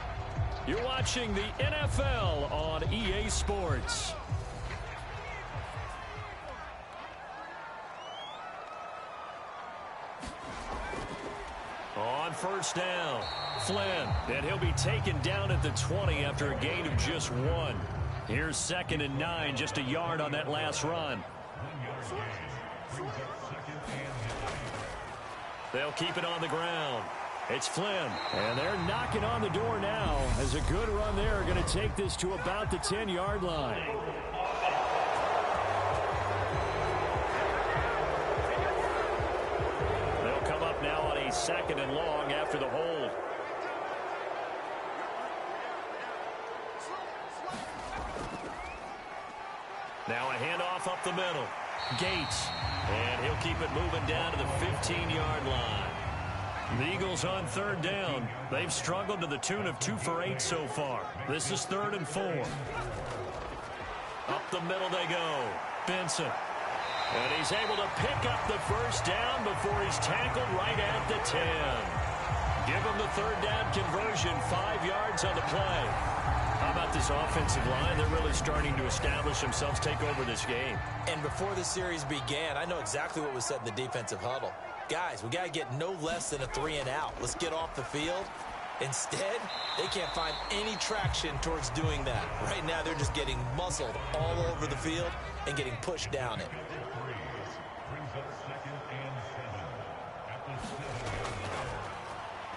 You're watching the NFL on EA Sports. On 1st down, Flynn, and he'll be taken down at the 20 after a gain of just 1. Here's 2nd and 9, just a yard on that last run. They'll keep it on the ground. It's Flynn. And they're knocking on the door now as a good run there. Going to take this to about the 10-yard line. They'll come up now on a 2nd and long after the hold. Now a handoff up the middle. Gates. And he'll keep it moving down to the 15-yard line. The Eagles on 3rd down. They've struggled to the tune of 2 for 8 so far. This is 3rd and 4. Up the middle they go. Benson. And he's able to pick up the 1st down before he's tackled right at the 10. Give him the 3rd down conversion, 5 yards on the play. How about this offensive line? They're really starting to establish themselves, take over this game. And before the series began, I know exactly what was said in the defensive huddle. Guys, we got to get no less than a 3 and out. Let's get off the field. Instead, they can't find any traction towards doing that. Right now, they're just getting muzzled all over the field and getting pushed down it.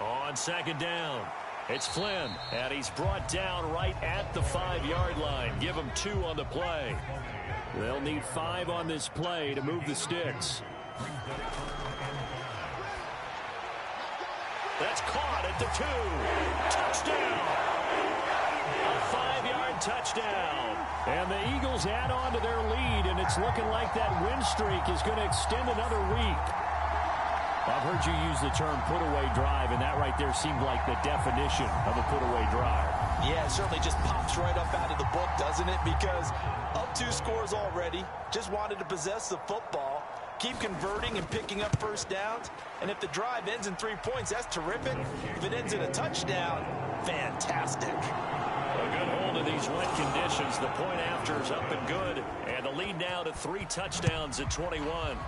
On 2nd down, it's Flynn, and he's brought down right at the 5-yard line. Give him 2 on the play. They'll need 5 on this play to move the sticks. That's caught at the 2. Touchdown! A 5-yard touchdown. And the Eagles add on to their lead, and it's looking like that win streak is going to extend another week. I've heard you use the term put-away drive, and that right there seemed like the definition of a put-away drive. Yeah, it certainly just pops right up out of the book, doesn't it? Because up 2 scores already, just wanted to possess the football, keep converting and picking up 1st downs. And if the drive ends in 3 points, that's terrific. If it ends in a touchdown, fantastic. A good hold of these wet conditions. The point after is up and good. And the lead now to 3 touchdowns at 21.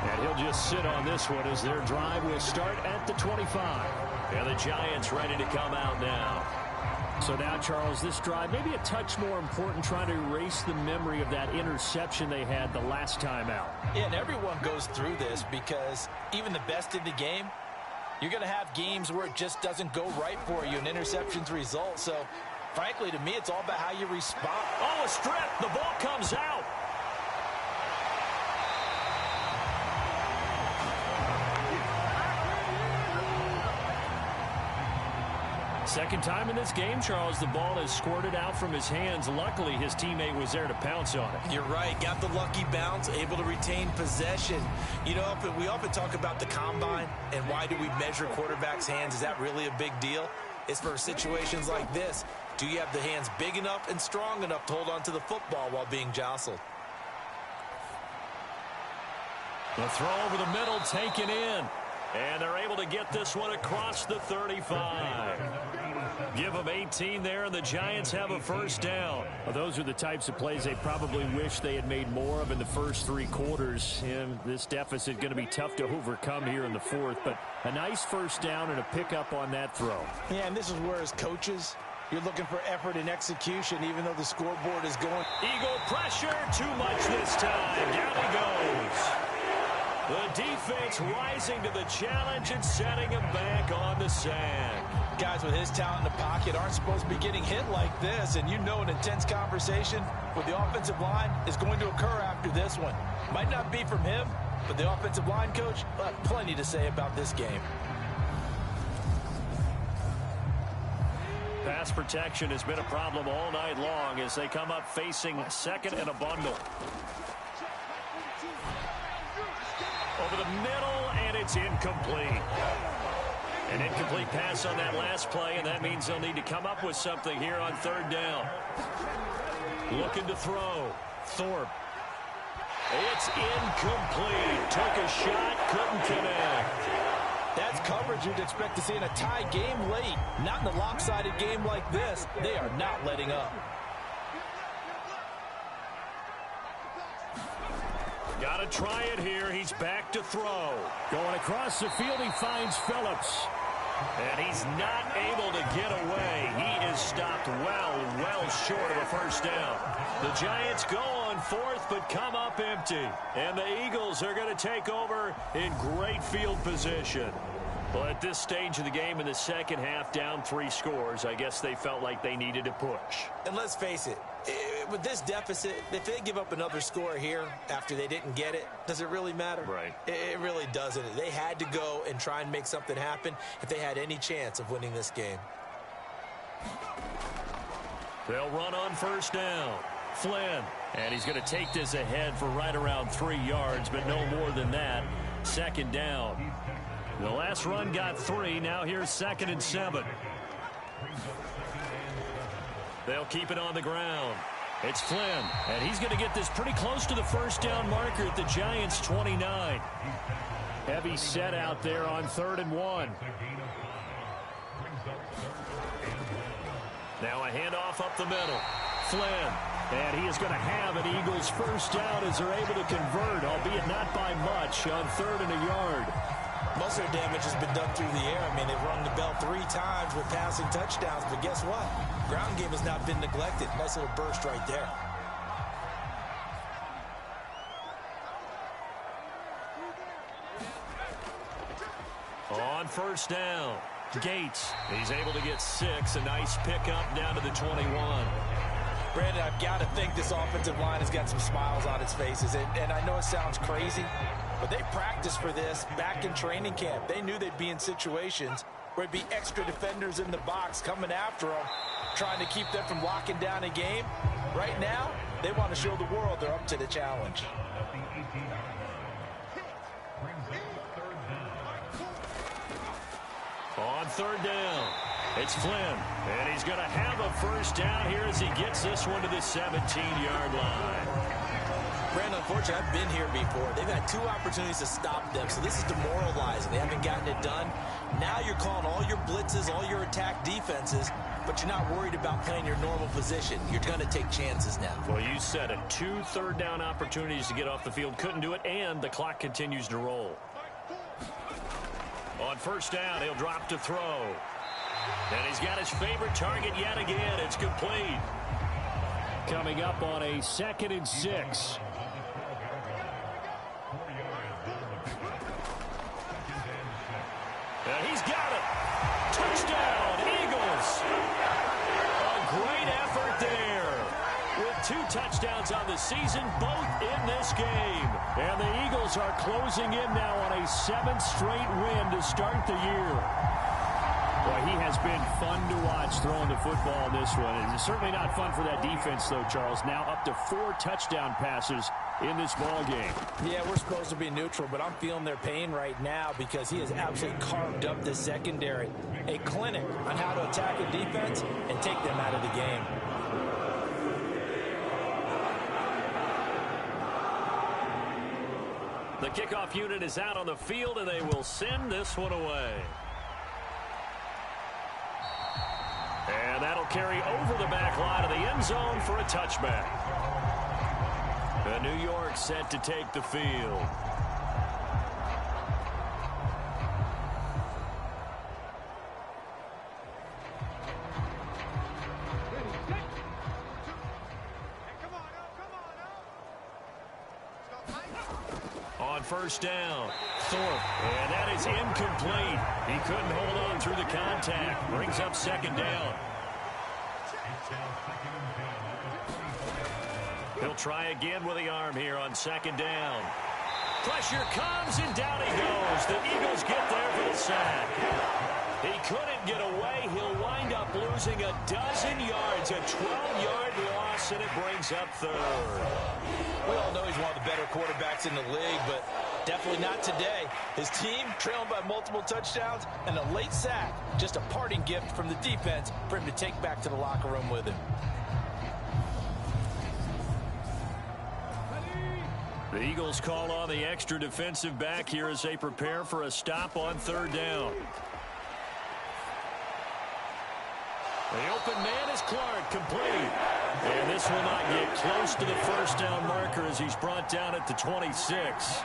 And he'll just sit on this one as their drive will start at the 25. And the Giants ready to come out now. So now, Charles, this drive maybe a touch more important, trying to erase the memory of that interception they had the last time out. Yeah, and everyone goes through this because even the best in the game, you're going to have games where it just doesn't go right for you and interceptions result. So, frankly, to me, it's all about how you respond. Oh, a strip. The ball comes out. Second time in this game, Charles, the ball has squirted out from his hands. Luckily, his teammate was there to pounce on it. You're right. Got the lucky bounce, able to retain possession. You know, we often talk about the combine and why do we measure quarterbacks' hands. Is that really a big deal? It's for situations like this. Do you have the hands big enough and strong enough to hold on to the football while being jostled? The throw over the middle taken in. And they're able to get this one across the 35. Give them 18 there, and the Giants have a first down. Well, those are the types of plays they probably wish they had made more of in the first 3 quarters. And this deficit going to be tough to overcome here in the fourth. But a nice first down and a pickup on that throw. Yeah, and this is where, as coaches, you're looking for effort and execution, even though the scoreboard is going. Eagle pressure, too much this time. Down he goes. The defense rising to the challenge and setting him back on the sand. Guys with his talent in the pocket aren't supposed to be getting hit like this, and you know an intense conversation with the offensive line is going to occur after this one. Might not be from him, but the offensive line coach will have plenty to say about this game. Pass protection has been a problem all night long as they come up facing second and a bundle. Over the middle, and it's incomplete. An incomplete pass on that last play, and that means they'll need to come up with something here on third down. Looking to throw. Thorpe. It's incomplete. Took a shot, couldn't connect. That's coverage you'd expect to see in a tie game late. Not in a lopsided game like this. They are not letting up. Got to try it here. He's back to throw. Going across the field, he finds Phillips. And he's not able to get away. He is stopped well short of a first down. The Giants go on fourth, but come up empty. And the Eagles are going to take over in great field position. Well, at this stage of the game in the second half, down 3 scores, I guess they felt like they needed to push. And let's face it, with this deficit, if they give up another score here after they didn't get it, does it really matter? Right. It really doesn't. They had to go and try and make something happen if they had any chance of winning this game. They'll run on first down. Flynn. And he's going to take this ahead for right around 3 yards, but no more than that. Second down. The last run got 3. Now here's 2nd and 7. They'll keep it on the ground. It's Flynn, and he's going to get this pretty close to the first down marker at the Giants' 29. Heavy set out there on 3rd and 1. Now a handoff up the middle. Flynn. And he is going to have an Eagles first down as they're able to convert, albeit not by much, on 3rd and a yard. Most of their damage has been done through the air. I mean, they've rung the bell 3 times with passing touchdowns, but guess what? Ground game has not been neglected. Nice little burst right there. On first down, Gates. He's able to get 6. A nice pickup down to the 21. Brandon, I've got to think this offensive line has got some smiles on its faces. And I know it sounds crazy, but they practiced for this back in training camp. They knew they'd be in situations where it'd be extra defenders in the box coming after them, trying to keep them from locking down a game. Right now, they want to show the world they're up to the challenge. On third down, it's Flynn, and he's going to have a first down here as he gets this one to the 17-yard line. Brandon, unfortunately, I've been here before. They've had 2 opportunities to stop them, so this is demoralizing. They haven't gotten it done. Now you're calling all your blitzes, all your attack defenses, but you're not worried about playing your normal position. You're going to take chances now. Well, you said it. 2 third-down opportunities to get off the field. Couldn't do it, and the clock continues to roll. On first down, he'll drop to throw. And he's got his favorite target yet again. It's complete. Coming up on a 2nd and 6. And he's got it. Touchdown, Eagles. A great effort there. With 2 touchdowns on the season, both in this game. And the Eagles are closing in now on a 7th straight win to start the year. Boy, he has been fun to watch throwing the football in this one. It's certainly not fun for that defense, though, Charles. Now up to 4 touchdown passes in this ball game. Yeah, we're supposed to be neutral, but I'm feeling their pain right now because he has absolutely carved up this secondary. A clinic on how to attack a defense and take them out of the game. The kickoff unit is out on the field, and they will send this one away. And that'll carry over the back line of the end zone for a touchback. And New York set to take the field. On first down, Thorpe, and that is incomplete. He couldn't hold on through the contact. Brings up 2nd down. He'll try again with the arm here on 2nd down. Pressure comes, and down he goes. The Eagles get there for the sack. He couldn't get away. He'll wind up losing a dozen yards, a 12-yard loss, and it brings up 3rd. We all know he's one of the better quarterbacks in the league, but definitely not today. His team trailing by multiple touchdowns and a late sack. Just a parting gift from the defense for him to take back to the locker room with him. The Eagles call on the extra defensive back here as they prepare for a stop on 3rd down. The open man is Clark, complete. And this will not get close to the first down marker as he's brought down at the 26.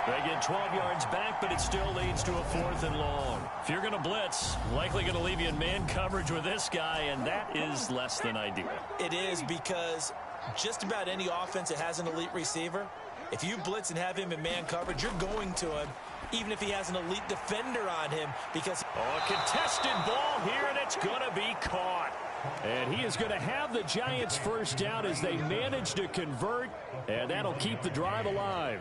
They get 12 yards back, but it still leads to a 4th and long. If you're going to blitz, likely going to leave you in man coverage with this guy, and that is less than ideal. It is, because just about any offense that has an elite receiver, if you blitz and have him in man coverage, you're going to him, even if he has an elite defender on him, because... Oh, a contested ball here, and it's going to be caught. And he is going to have the Giants first down as they manage to convert, and that'll keep the drive alive.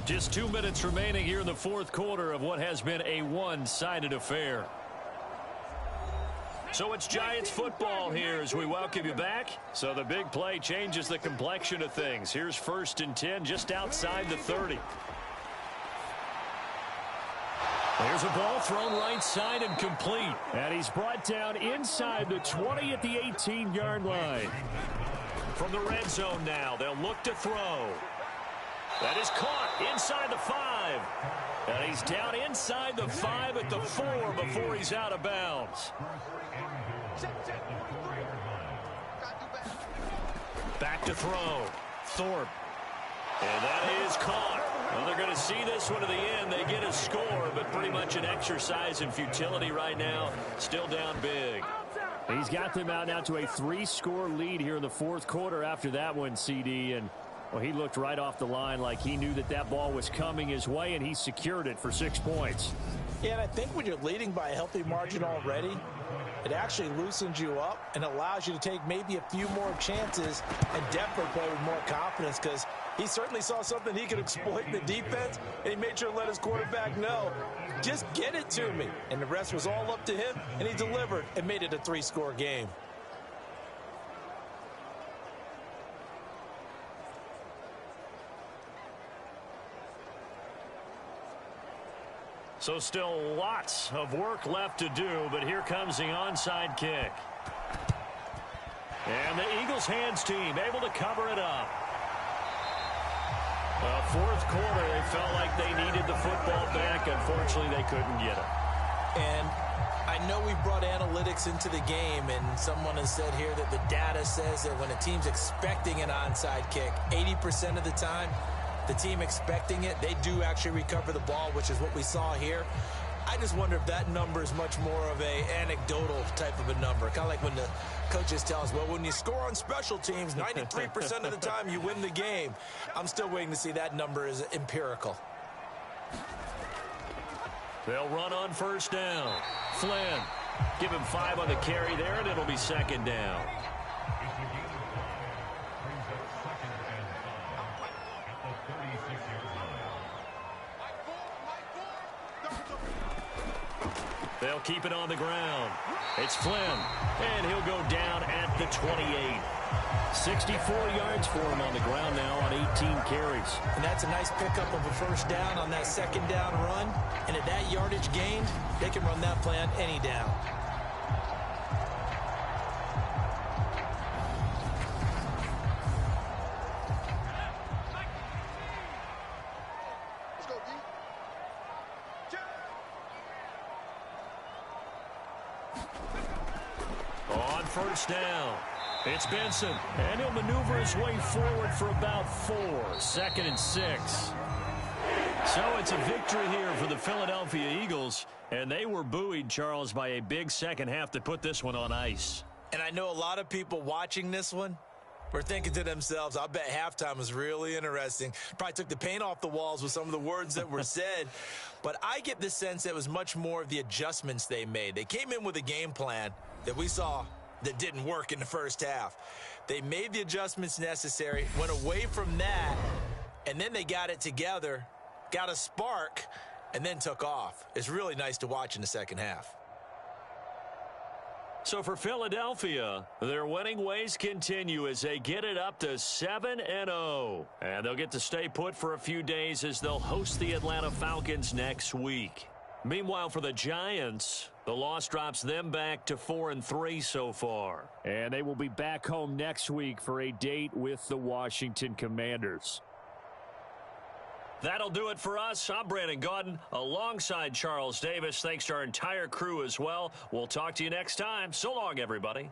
Just 2 minutes remaining here in the 4th quarter of what has been a one-sided affair. So it's Giants football here as we welcome you back. So the big play changes the complexion of things. Here's 1st and 10 just outside the 30. There's a ball thrown right side and complete. And he's brought down inside the 20 at the 18-yard line. From the red zone now, they'll look to throw. That is caught inside the 5. And he's down inside the 5 at the 4 before he's out of bounds. Back to throw. Thorpe. And that is caught. Well, they're going to see this one to the end. They get a score, but pretty much an exercise in futility right now. Still down big. He's got them out now to a 3-score lead here in the 4th quarter after that one, CD. And, well, he looked right off the line like he knew that that ball was coming his way, and he secured it for 6 points. Yeah, and I think when you're leading by a healthy margin already, it actually loosens you up and allows you to take maybe a few more chances and definitely play with more confidence, because he certainly saw something he could exploit in the defense, and he made sure to let his quarterback know, just get it to me. And the rest was all up to him, and he delivered and made it a 3-score game. So still lots of work left to do, but here comes the onside kick. And the Eagles hands team able to cover it up. 4th quarter, they felt like they needed the football back. Unfortunately, they couldn't get it. And I know we brought analytics into the game, and someone has said here that the data says that when a team's expecting an onside kick, 80% of the time, the team expecting it, they do actually recover the ball, which is what we saw here. I just wonder if that number is much more of a anecdotal type of a number. Kind of like when the coaches tell us, well, when you score on special teams, 93% of the time you win the game. I'm still waiting to see that number is empirical. They'll run on first down. Flynn, give him 5 on the carry there, and it'll be second down. They'll keep it on the ground. It's Flynn, and he'll go down at the 28. 64 yards for him on the ground now on 18 carries. And that's a nice pickup of a first down on that second down run. And at that yardage gained, they can run that play on any down. On first down, it's Benson, and he'll maneuver his way forward for about 4. 2nd and 6. So it's a victory here for the Philadelphia Eagles, and they were buoyed, Charles, by a big second half to put this one on ice. And I know a lot of people watching this one were thinking to themselves, I bet halftime was really interesting. Probably took the paint off the walls with some of the words that were said. But I get the sense that it was much more of the adjustments they made. They came in with a game plan that we saw that didn't work in the first half. They made the adjustments necessary, went away from that, and then they got it together, got a spark, and then took off. It's really nice to watch in the second half. So for Philadelphia, their winning ways continue as they get it up to 7-0. And they'll get to stay put for a few days as they'll host the Atlanta Falcons next week. Meanwhile, for the Giants, the loss drops them back to 4-3 so far. And they will be back home next week for a date with the Washington Commanders. That'll do it for us. I'm Brandon Gaudin alongside Charles Davis. Thanks to our entire crew as well. We'll talk to you next time. So long, everybody.